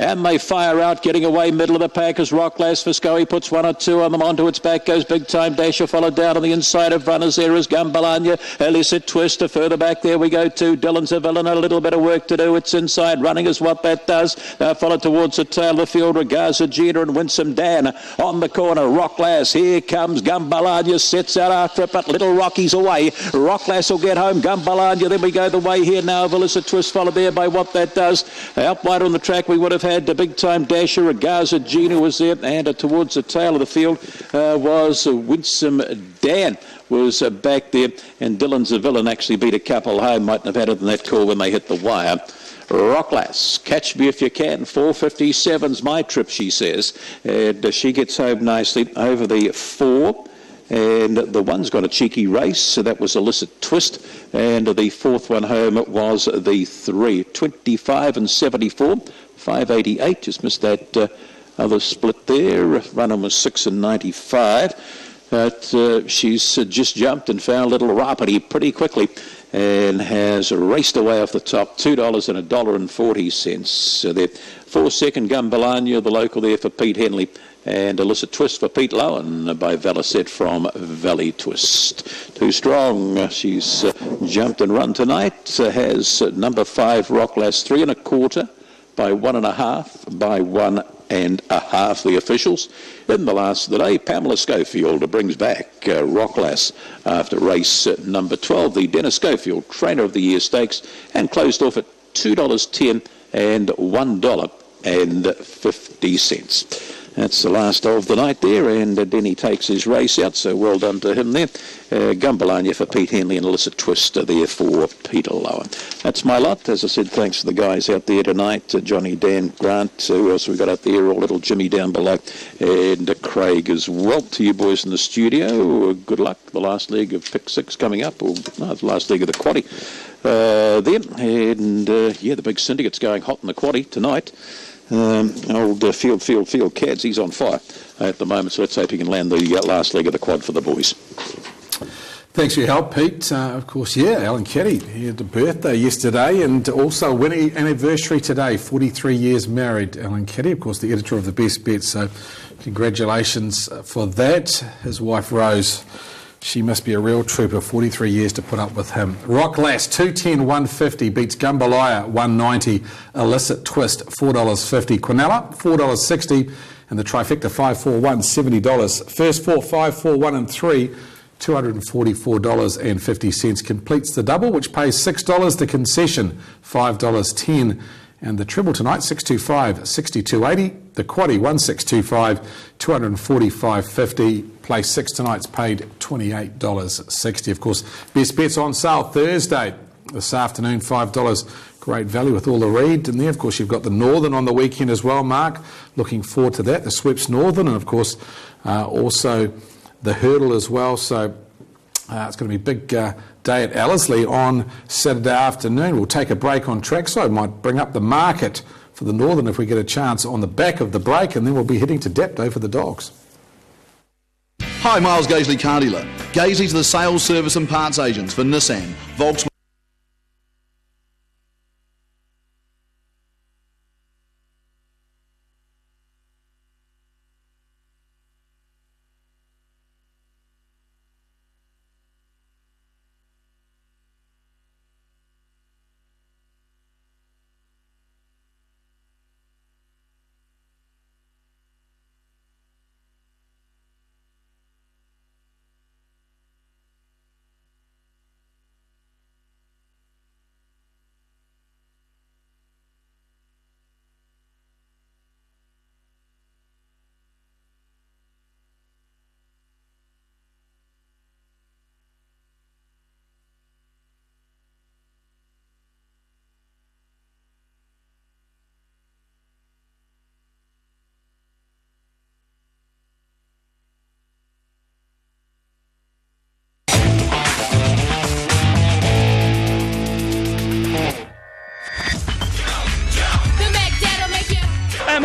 And they fire out, getting away middle of the pack as Rock Lass for Scoey puts 1 or 2 on them. Onto its back goes Big Time Dasher, followed down on the inside of runners. There is Gumbalanya, Illicit Twist. Further back there we go to Dylan's a Villain. A little bit of work to do. It's inside. Running is what that does. Followed towards the tail of the field. Regaza Gina and Winsome Dan on the corner. Rock Lass. Here comes Gumbalanya. Sets out after it, but Little Rocky's away. Rock Lass will get home. Gumbalanya. Then we go the way here now of Illicit Twist, followed there by what that does. Out wide on the track we would have had the Big Time Dasher. Regaza Gina was there, and towards the tail of the field was Winsome Dan was back there, and Dylan's the Villain actually beat a couple home. Mightn't have had it in that call when they hit the wire. Rock Lass, catch me if you can. 4:57's my trip, she says, and she gets home nicely over the 4. And the 1's got a cheeky race, so that was Illicit Twist. And the 4th one home was the 3. 25 and 74. 588, just missed that other split there. Running was 6 and 95. But she's just jumped and found Little Rapidity pretty quickly and has raced away off the top. $2 and $1.40. So there. 4 second Gumbalanya, the local there for Pete Henley. And Illicit Twist for Pete Lowen by Valicet from Valley Twist. Too strong. She's jumped and run tonight. Has number 5 Rock Lass 3 1/4 by 1.5 by 1.5. The officials. In the last of the day, Pamela Schofield brings back Rock Lass after race number 12. The Dennis Schofield Trainer of the Year Stakes, and closed off at $2.10 and $1.50. That's the last of the night there, and Denny takes his race out, so well done to him there. Gumbalanya for Pete Henley and Illicit Twist there for Peter Lowen. That's my lot. As I said, thanks to the guys out there tonight, Johnny, Dan, Grant, who else we got out there, or little Jimmy down below, and Craig as well. To you boys in the studio, good luck. The last leg of Pick 6 coming up, or no, the last leg of the quaddie. The big syndicate's going hot in the quaddie tonight. Old Field Cads, he's on fire at the moment, so let's hope he can land the last leg of the quad for the boys. Thanks for your help, Pete. Of course, Alan Keddy, he had a birthday yesterday and also a wedding anniversary today, 43 years married. Alan Keddy, of course, the editor of The Best Bet, so congratulations for that. His wife, Rose, she must be a real trooper, 43 years to put up with him. Rock Lass, 210, 150, beats Gumbalaya, 190. Illicit Twist, $4.50. Quinella, $4.60. And the trifecta, 541, $70. First four, 5, 4, 1 and 3, $244.50. Completes the double, which pays $6. The concession, $5.10. And the treble tonight, 625, 62.80. The quaddie, 1625, $245.50. Place 6 tonight's paid $28.60. Of course, Best Bets on sale Thursday this afternoon, $5. Great value with all the read. And there, of course, you've got the Northern on the weekend as well, Mark. Looking forward to that. The Sweeps Northern, and of course, also the Hurdle as well. So it's going to be a big day at Ellerslie on Saturday afternoon. We'll take a break on trackside. Might bring up the market for the Northern if we get a chance on the back of the break, and then we'll be heading to Dapto for the Dogs. Hi, Miles Gaisley, car dealer. Gaisley's the sales, service and parts agents for Nissan, Volkswagen.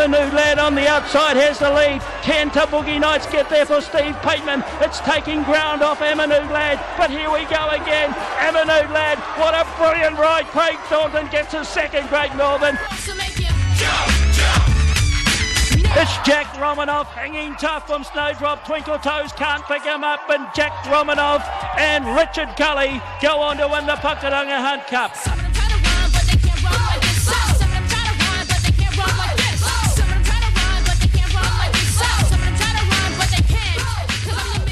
New Lad on the outside has the lead. Can Boogie Nights get there for Steve Pateman? It's taking ground off Amanoo Lad, but here we go again. Amanoo Lad, what a brilliant ride. Craig Thornton gets his second Great Northern. It's Jack Romanoff hanging tough from Snowdrop. Twinkle Toes can't pick him up, and Jack Romanoff and Richard Cully go on to win the Puckaranga Hunt Cup.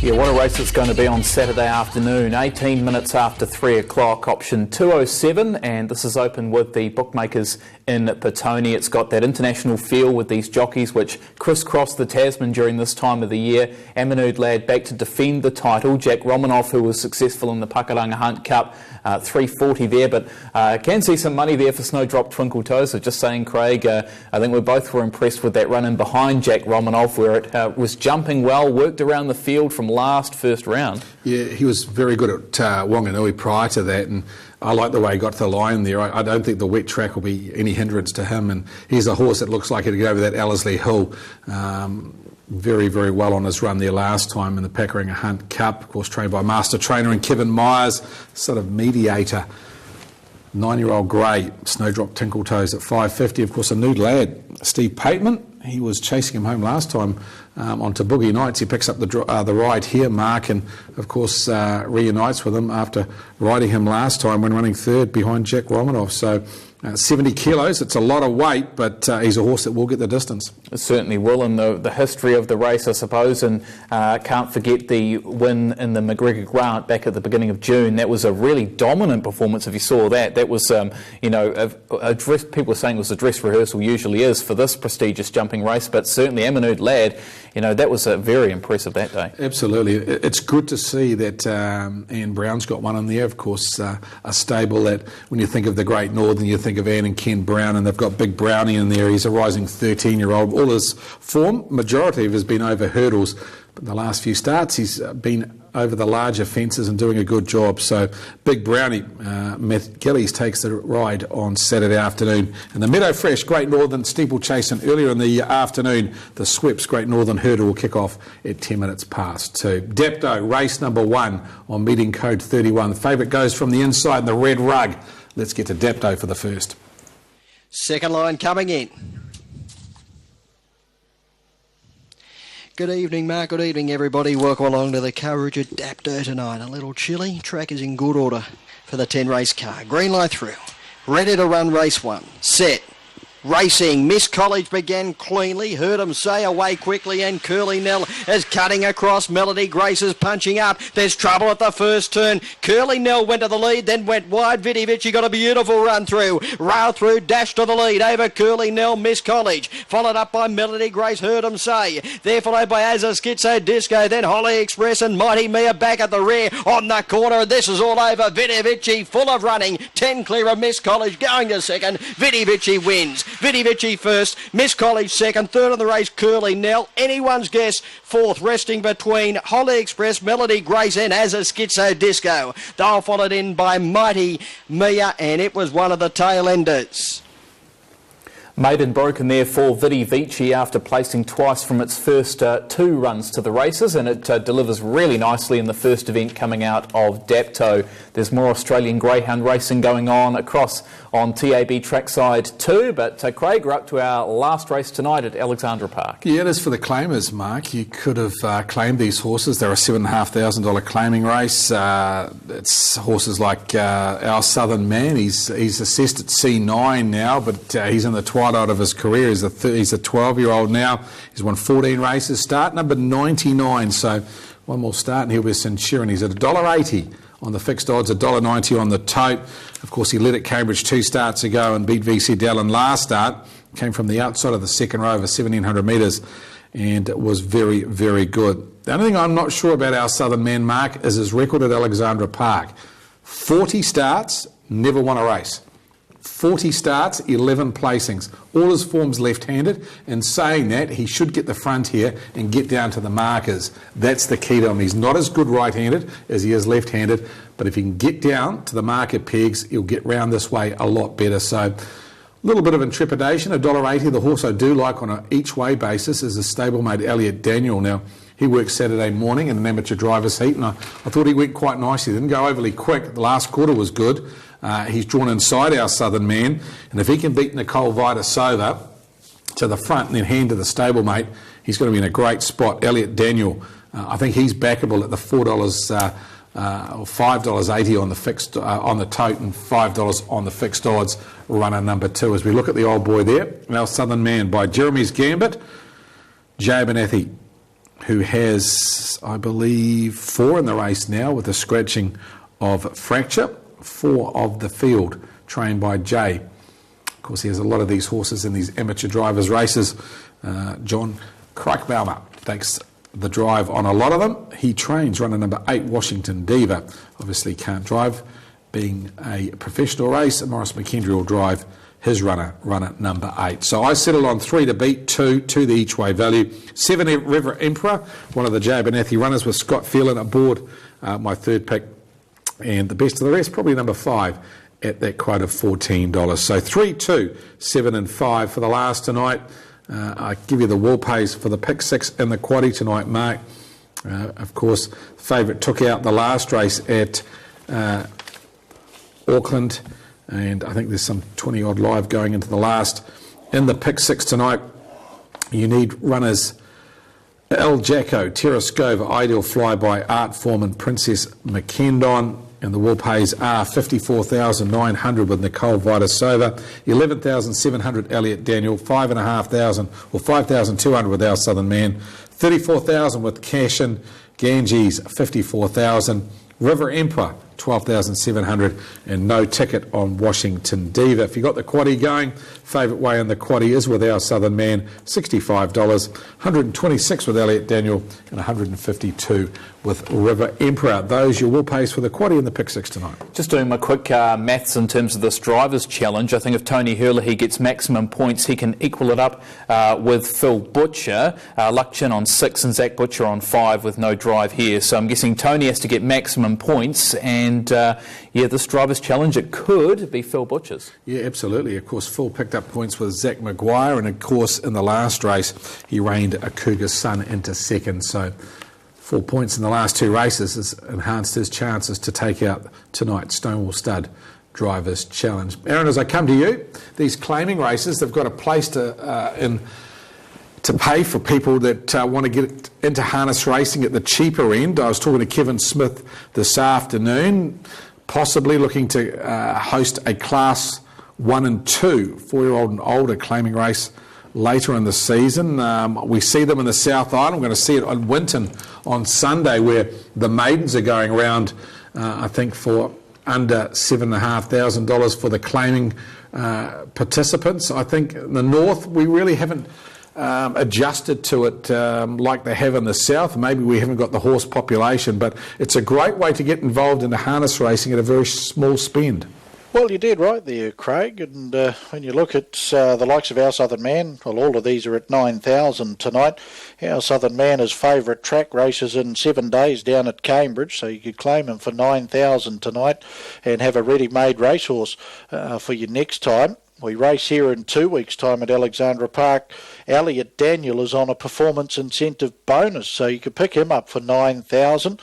Yeah, what a race it's going to be on Saturday afternoon, 18 minutes after 3 o'clock, option 207, and this is open with the bookmakers in Petone. It's got that international feel with these jockeys which crisscross the Tasman during this time of the year. Amanoo Lad back to defend the title. Jack Romanoff, who was successful in the Puckaranga Hunt Cup, 340 there, but can see some money there for Snowdrop Twinkle Toes. So just saying, Craig, I think we both were impressed with that run in behind Jack Romanoff, where it was jumping well, worked around the field from first round. Yeah, he was very good at Wanganui prior to that, and I like the way he got to the line there. I don't think the wet track will be any hindrance to him, and he's a horse that looks like he'd go over that Ellerslie Hill very, very well on his run there last time in the Puckaranga Hunt Cup, of course trained by Master Trainer and Kevin Myers, sort of mediator. 9-year-old grey, Snowdrop Tinkle Toes at 550. Of course, a new lad, Steve Pateman. He was chasing him home last time on to Boogie Nights. He picks up the ride here, Mark, and of course reunites with him after riding him last time when running third behind Jack Romanoff. So 70 kilos, it's a lot of weight, but he's a horse that will get the distance. It certainly will, and the history of the race, I suppose, and can't forget the win in the McGregor Grant back at the beginning of June. That was a really dominant performance, if you saw that. That was, people were saying it was a dress rehearsal, usually is, for this prestigious jumping race, but certainly Amanoo Lad, that was very impressive that day. Absolutely. It's good to see that Anne Brown's got one in there, of course, a stable that, when you think of the Great Northern, you think of Anne and Ken Brown, and they've got Big Brownie in there. He's a rising 13-year-old. All his form, majority of has been over hurdles, but the last few starts he's been over the larger fences and doing a good job. So Big Brownie, Matt Gillies takes the ride on Saturday afternoon. And the Meadow Fresh Great Northern Steeplechase, and earlier in the afternoon, the Sweps Great Northern Hurdle will kick off at 10 minutes past 2. Dapto, race number 1 on meeting code 31. The favourite goes from the inside in the red rug. Let's get to Dapto for the first. Second line coming in. Good evening, Mark. Good evening, everybody. Welcome along to the coverage at Dapto tonight. A little chilly. Track is in good order for the 10 race car. Green light through. Ready to run race 1. Set. Racing. Miss College began cleanly. Heard him say away quickly, and Curly Nell is cutting across. Melody Grace is punching up. There's trouble at the first turn. Curly Nell went to the lead, then went wide. Vidi Vici got a beautiful run through. Rail through, dash to the lead over Curly Nell. Miss College followed up by Melody Grace. Heard him say. There followed by As a Schizo Disco. Then Holly Express and Mighty Mia back at the rear on the corner. This is all over. Vidi Vici full of running. 10 clear of Miss College going to second. Vidi Vici wins. Vidi Vici first, Miss College second, third of the race Curly Nell. Anyone's guess fourth, resting between Holly Express, Melody Grace and As a Schizo Disco. They were followed in by Mighty Mia, and it was one of the tail enders. Maiden broken there for Vidi Vici after placing twice from its first 2 runs to the races, and it delivers really nicely in the first event coming out of Dapto. There's more Australian greyhound racing going on across on TAB trackside too, but Craig, we're up to our last race tonight at Alexandra Park. Yeah, it is for the claimers, Mark. You could have claimed these horses. They're a $7,500 claiming race. It's horses like Our Southern Man. He's assessed at C9 now, but he's in the twilight of his career. He's a 12-year-old now. He's won 14 races. Start number 99, so one more start and he'll be Centurion. He's at $1.80 on the fixed odds, $1.90 on the tote. Of course, he led at Cambridge 2 starts ago and beat VC Dallin last start. Came from the outside of the second row over 1,700 metres and was very, very good. The only thing I'm not sure about Our Southern Man, Mark, is his record at Alexandra Park. 40 starts, never won a race. 40 starts, 11 placings. All his form's left-handed, and saying that, he should get the front here and get down to the markers. That's the key to him. He's not as good right-handed as he is left-handed, but if he can get down to the marker pegs, he'll get round this way a lot better. So a little bit of intrepidation, $1.80. The horse I do like on an each-way basis is a stablemate Elliot Daniel. Now, he worked Saturday morning in an amateur driver's heat, and I thought he went quite nicely. Didn't go overly quick. The last quarter was good. He's drawn inside Our Southern Man, and if he can beat Nicole Vitasova to the front and then hand to the stablemate, he's going to be in a great spot. Elliot Daniel, I think he's backable at the $4 or $5.80 on the fixed on the tote and $5 on the fixed odds. Runner number 2 as we look at the old boy there, Our Southern Man by Jeremy's Gambit, Jay Abernathy, who has, I believe, 4 in the race now with a scratching of fracture. 4 of the field, trained by Jay. Of course, he has a lot of these horses in these amateur drivers' races. John Kreichbaumer takes the drive on a lot of them. He trains runner number 8, Washington Diva. Obviously can't drive, being a professional race. Morris McKendry will drive his runner number 8. So I settled on 3 to beat, 2 to the each-way value. 7 River Emperor, one of the Jay Abernathy runners with Scott Phelan aboard, my third pick. And the best of the rest, probably number 5 at that quote of $14. So 3, 2, 7 and 5 for the last tonight. I give you the wall pays for the pick 6 and the quaddie tonight, Mark. Of course, favourite took out the last race at Auckland, and I think there's some 20-odd live going into the last. In the pick 6 tonight, you need runners El Jacko, Terrascova, Ideal Flyby, Art Form and Princess McKendon, and the wall pays are $54,900 with Nicole Vitasova, $11,700 Elliot Daniel, $5,500 or $5,200 with Our Southern Man, $34,000 with Cashin, Ganges $54,000, River Emperor 12,700 and no ticket on Washington Diva. If you got the quaddie going, favourite way in the quaddie is with Our Southern Man, $65, 126 with Elliot Daniel and 152 with River Emperor. Those your will pays for the quaddie in the pick six tonight. Just doing my quick maths in terms of this Drivers' Challenge. I think if Tony Herlihy gets maximum points, he can equal it up with Phil Butcher. Luck Chin on 6 and Zach Butcher on 5 with no drive here. So I'm guessing Tony has to get maximum points, and this Drivers' Challenge, it could be Phil Butcher's. Yeah, absolutely. Of course, Phil picked up points with Zach Maguire, and of course in the last race he reined a Cougar's son into second. So 4 points in the last 2 races has enhanced his chances to take out tonight's Stonewall Stud Drivers' Challenge. Aaron, as I come to you, these claiming races, they've got a place to pay for people that want to get into harness racing at the cheaper end. I was talking to Kevin Smith this afternoon, possibly looking to host a Class 1 and 2, 4-year-old and older claiming race later in the season. We see them in the South Island. We're going to see it on Winton on Sunday, where the maidens are going around, I think, for under $7,500 for the claiming participants. I think in the North we really haven't adjusted to it like they have in the South. Maybe we haven't got the horse population, but it's a great way to get involved in the harness racing at a very small spend. Well, you did right there, Craig, and when you look at the likes of Our Southern Man, well, all of these are at 9,000 tonight. Our Southern Man is favourite track races in 7 days down at Cambridge, so you could claim him for 9,000 tonight and have a ready-made racehorse for you next time. We race here in 2 weeks' time at Alexandra Park. Elliot Daniel is on a performance incentive bonus, so you could pick him up for 9,000.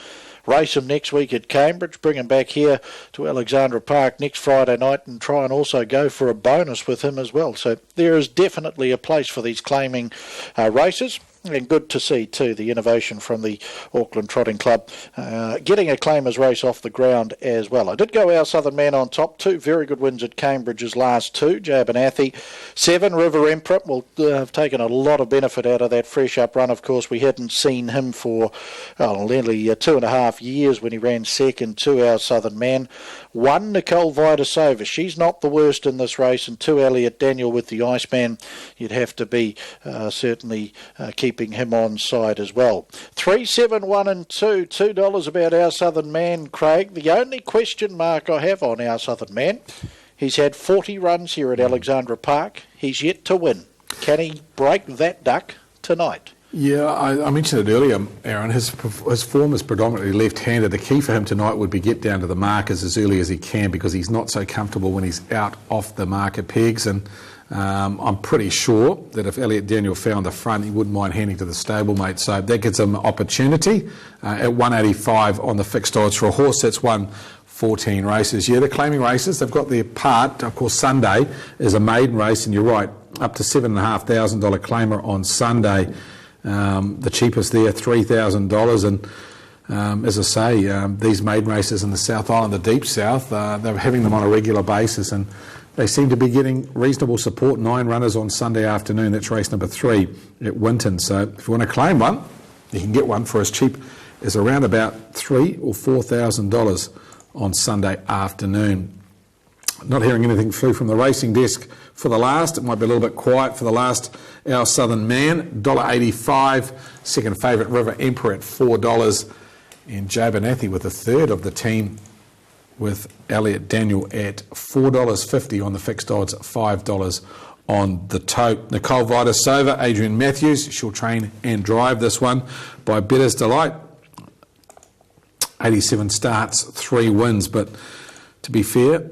Race him next week at Cambridge, bring him back here to Alexandra Park next Friday night and try and also go for a bonus with him as well. So there is definitely a place for these claiming races. And good to see, too, the innovation from the Auckland Trotting Club, getting a claimers race off the ground as well. I did go Our Southern Man on top. 2 very good wins at Cambridge's last 2. Jabbernathi, 7. River Emperor will have taken a lot of benefit out of that fresh-up run. Of course, we hadn't seen him for nearly 2.5 years when he ran second to Our Southern Man. 1, Nicole Vitasova. She's not the worst in this race. And 2, Elliot Daniel with the Iceman. You'd have to be certainly keeping him on side as well. 3, 7, 1 and 2. $2 about Our Southern Man, Craig. The only question mark I have on Our Southern Man, he's had 40 runs here at Alexandra Park. He's yet to win. Can he break that duck tonight? Yeah, I mentioned it earlier, Aaron. His form is predominantly left-handed. The key for him tonight would be get down to the markers as early as he can, because he's not so comfortable when he's out off the marker pegs. And I'm pretty sure that if Elliot Daniel found the front, he wouldn't mind handing to the stablemate. So that gives him opportunity at 185 on the fixed odds for a horse that's won 14 races. Yeah, the claiming races, they've got their part. Of course, Sunday is a maiden race, and you're right, up to $7,500 claimer on Sunday. The cheapest there, $3,000, and as I say, these maiden races in the South Island, the Deep South, they're having them on a regular basis, and they seem to be getting reasonable support. 9 runners on Sunday afternoon. That's race number 3 at Winton. So if you want to claim one, you can get one for as cheap as around about $3,000 or $4,000 on Sunday afternoon. Not hearing anything through from the racing desk for the last. It might be a little bit quiet for the last. Our Southern Man, $1.85. Second favourite, River Emperor at $4. And Jabbernathi with a third of the team with Elliot Daniel at $4.50 on the fixed odds, $5 on the tote. Nicole Vitasova, Adrian Matthews, she'll train and drive this one by Better's Delight. 87 starts, 3 wins, but to be fair,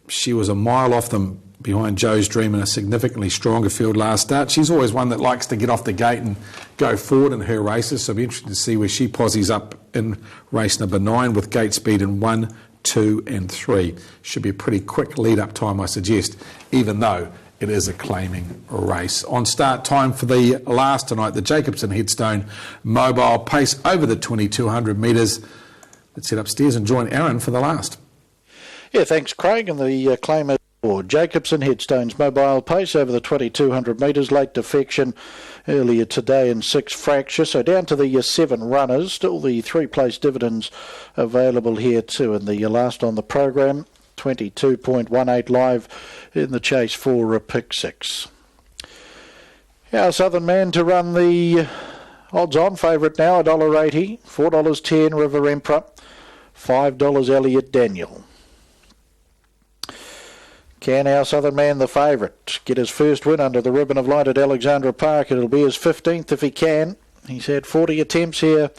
she was a mile off them behind Joe's Dream in a significantly stronger field last start. She's always one that likes to get off the gate and go forward in her races, so it'll be interesting to see where she posies up in race number 9 with gate speed in 1, 2 and 3. Should be a pretty quick lead-up time, I suggest, even though it is a claiming race. On start time for the last tonight, the Jacobson Headstone Mobile pace over the 2,200 metres. Let's head upstairs and join Aaron for the last. Yeah, thanks, Craig. And the claimers Or Jacobson Headstones mobile pace over the 2200 metres. Late defection earlier today in 6 fracture. So down to the 7 runners. Still the 3 place dividends available here too. And the last on the program, 22.18 live in the chase for pick 6. Our Southern Man to run the odds-on favourite now, $1.80, $4.10 River Emperor, $5 Elliot Daniel. Can our Southern Man, the favourite, get his first win under the ribbon of light at Alexandra Park? It'll be his 15th if he can. He's had 40 attempts here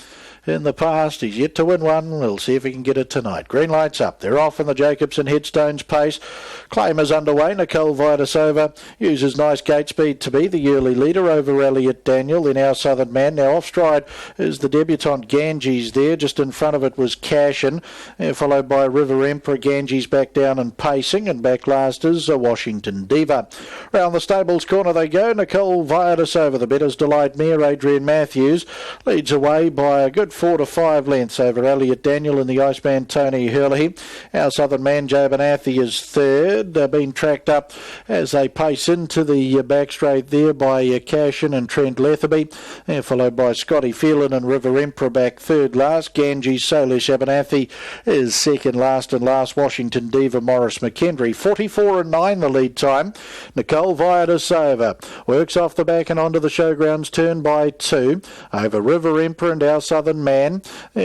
in the past. He's yet to win one. We'll see if he can get it tonight. Green lights up. They're off in the Jacobson Headstones pace. Claim is underway. Nicole Vitasova uses nice gate speed to be the early leader over Elliot Daniel. Then our Southern Man. Now off stride is the debutant Ganges there. Just in front of it was Cashin, followed by River Emperor. Ganges back down and pacing, and back last is Washington Diva. Round the stables corner they go. Nicole Vitasova, the better's delight mare. Adrian Matthews leads away by a good 4 to 5 lengths over Elliot Daniel and the Iceman Tony Hurley. Our Southern Man Joe Benathi is third, being tracked up as they pace into the back straight there by Cashin and Trent Letherby, followed by Scotty Phelan and River Emperor back third last. Ganges Solish Abernathy is second last, and last Washington Diva Morris McKendry. 44 and 9 the lead time. Nicole Vitasova works off the back and onto the showgrounds turn by 2 over River Emperor and our Southern Man,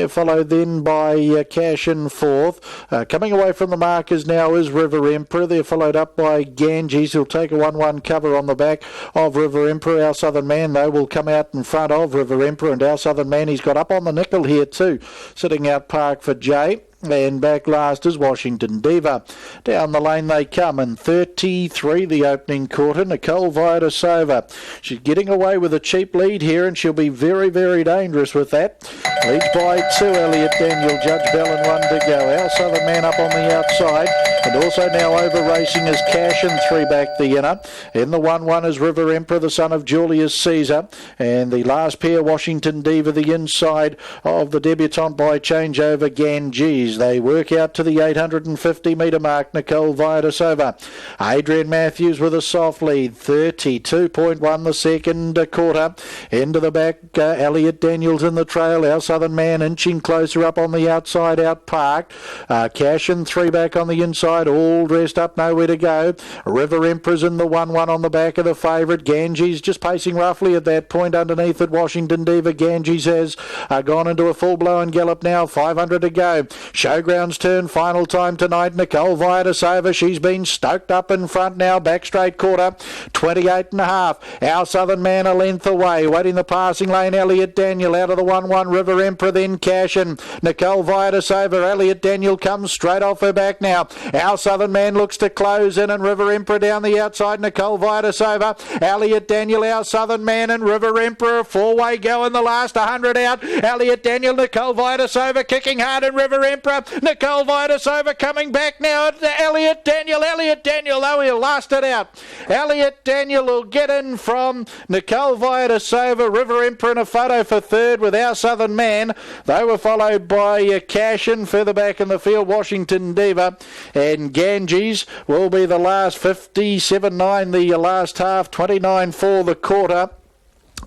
followed then by Cashin fourth. Coming away from the markers now is River Emperor. They're followed up by Ganges, who'll take a 1-1 cover on the back of River Emperor. Our Southern Man, though, will come out in front of River Emperor, and our Southern Man, he's got up on the nickel here too, sitting out Park for Jay. And back last is Washington Diva. Down the lane they come in 33, the opening quarter. Nicole Vitasova. She's getting away with a cheap lead here, and she'll be very, very dangerous with that. Leads by 2, Elliot Daniel, Judge Bell, and 1 to go. Our Southern Man up on the outside. And also now over racing is Cash and 3 back the inner. In the 1-1 is River Emperor, the son of Julius Caesar. And the last pair, Washington Diva, the inside of the debutante by changeover Ganges. They work out to the 850 metre mark. Nicole Vitasova. Adrian Matthews with a soft lead. 32.1 the second quarter. Into the back, Elliot Daniels in the trail. Our Southern Man inching closer up on the outside, out parked. Cash and 3 back on the inside, all dressed up, nowhere to go. River Emperor's in the 1-1 on the back of the favourite. Ganges just pacing roughly at that point underneath it. Washington Diva. Ganges has gone into a full-blown gallop now. 500 to go. Showgrounds turn, final time tonight. Nicole Vitasova, she's been stoked up in front now. Back straight quarter, 28.5. Our Southern Man a length away. Waiting the passing lane, Elliot Daniel out of the 1-1. River Emperor, then Cashin. Nicole Vitasova. Elliot Daniel comes straight off her back now. Our Southern Man looks to close in, and River Emperor down the outside. Nicole Vitasova. Elliot Daniel, our Southern Man, and River Emperor. 4-way go in the last 100 out. Elliot Daniel, Nicole Vitasova kicking hard, and River Emperor. Nicole Vitasova coming back now to Elliot Daniel. Elliot Daniel, though, he'll last it out. Elliot Daniel will get in from Nicole Vitasova. River Emperor in a photo for third with our Southern Man. They were followed by Cashin. Further back in the field, Washington Diva. And Ganges will be the last. 57.9 the last half. 29.4 the quarter.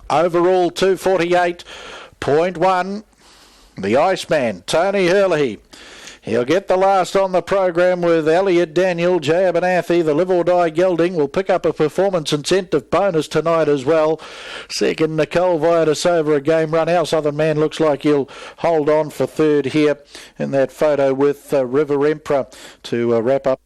Overall, 248.1. The Iceman, Tony Hurley. He'll get the last on the program with Elliot Daniel. Jay Abernathy, the Live or Die Gelding, will pick up a performance incentive bonus tonight as well. Second, Nicole Vitasova, a game run. Our Southern Man looks like he'll hold on for third here in that photo with River Emperor to wrap up.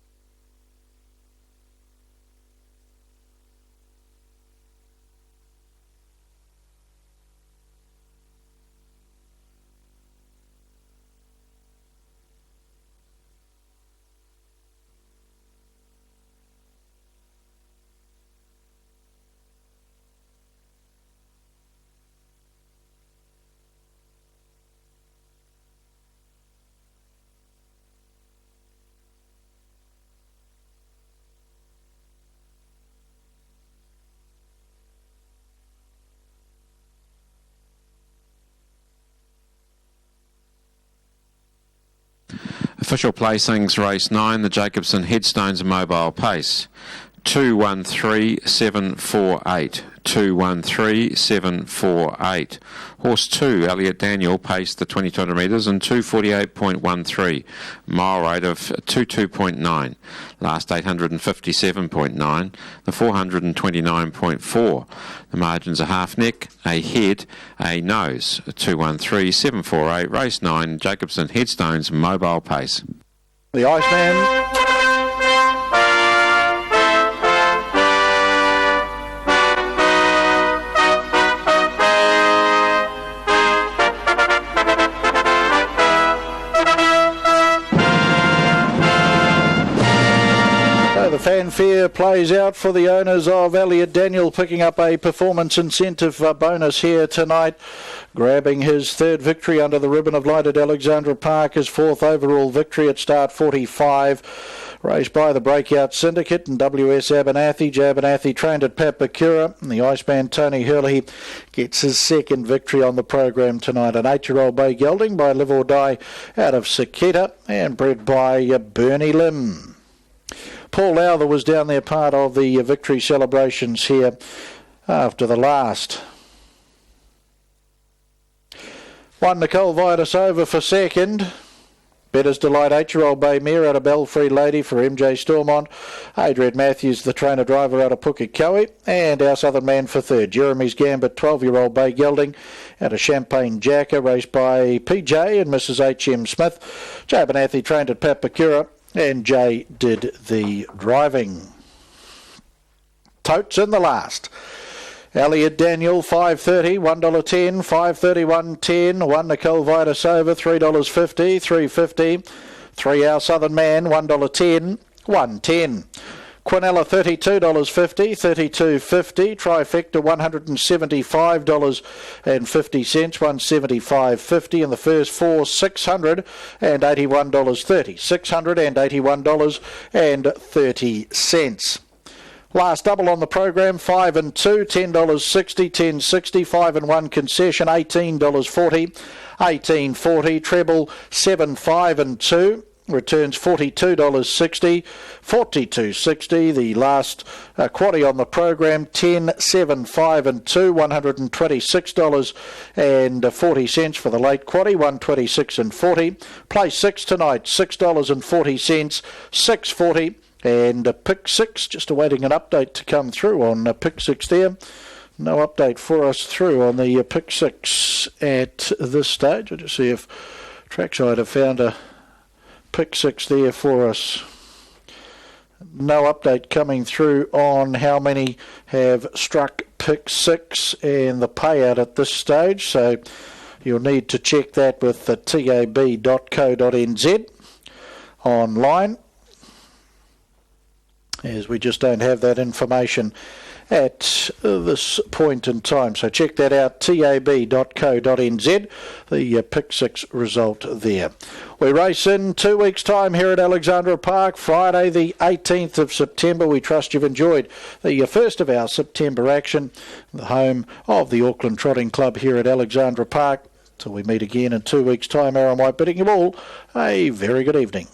Official placings, race 9, the Jacobson Headstones Mobile Pace. 213748. 213748. Horse 2, Elliot Daniel, paced the 2200 metres in 248.13. Mile rate of 22.9. Last 857.9. The 429.4. The margins are half neck, a head, a nose. 213748. Race 9, Jacobson Headstones Mobile Pace. The Iceman. The fanfare plays out for the owners of Elliot Daniel, picking up a performance incentive bonus here tonight, grabbing his third victory under the ribbon of light at Alexandra Park, his fourth overall victory at start 45. Raced by the Breakout Syndicate and WS Abernathy. Abernathy trained at Papakura, and the Iceman Tony Hurley gets his second victory on the program tonight. An 8-year-old bay gelding by Live or Die out of Saketa and bred by Bernie Lim. Paul Lowther was down there part of the victory celebrations here after the last. One Nicole Vitus over for second. Better's Delight 8-year-old bay mare out of Belfree Lady for MJ Stormont. Adrian Matthews, the trainer-driver out of Pukekohe. And our Southern Man for third. Jeremy's Gambit 12-year-old bay gelding out of Champagne Jacker, raced by PJ and Mrs. H.M. Smith. Jay Abernathy trained at Papakura. And Jay did the driving. Totes in the last. Elliot Daniel, $5.30, $1.10, $5.31.10, 1 Nicole Vitus over, $3.50, $3.50, 3 Our Southern Man, $1.10, $1.10. Quinella, $32.50, $32.50. Trifecta, $175.50, $175.50. And the first four, $681.30, $681.30. Last double on the program, 5 and 2, $10.60, $10.60, 5 and 1 concession, $18.40, $18.40. Treble, 7, 5 and 2. Returns $42.60, $42.60. The last quaddie on the program, 10, 7, 5 and 2, $126.40 for the late quaddie, $126.40. Play 6 tonight, $6.40, $6.40. And pick 6, just awaiting an update to come through on pick 6 there. No update for us through on the pick 6 at this stage. I'll just see if Trackside have found a pick 6 there for us. No update coming through on how many have struck pick 6 and the payout at this stage, so you'll need to check that with the tab.co.nz online, as we just don't have that information at this point in time. So check that out, tab.co.nz, the pick 6 result there. We race in 2 weeks' time here at Alexandra Park, Friday the 18th of September. We trust you've enjoyed the first of our September action, the home of the Auckland Trotting Club here at Alexandra Park. Till we meet again in 2 weeks' time, Aaron White bidding you all a very good evening.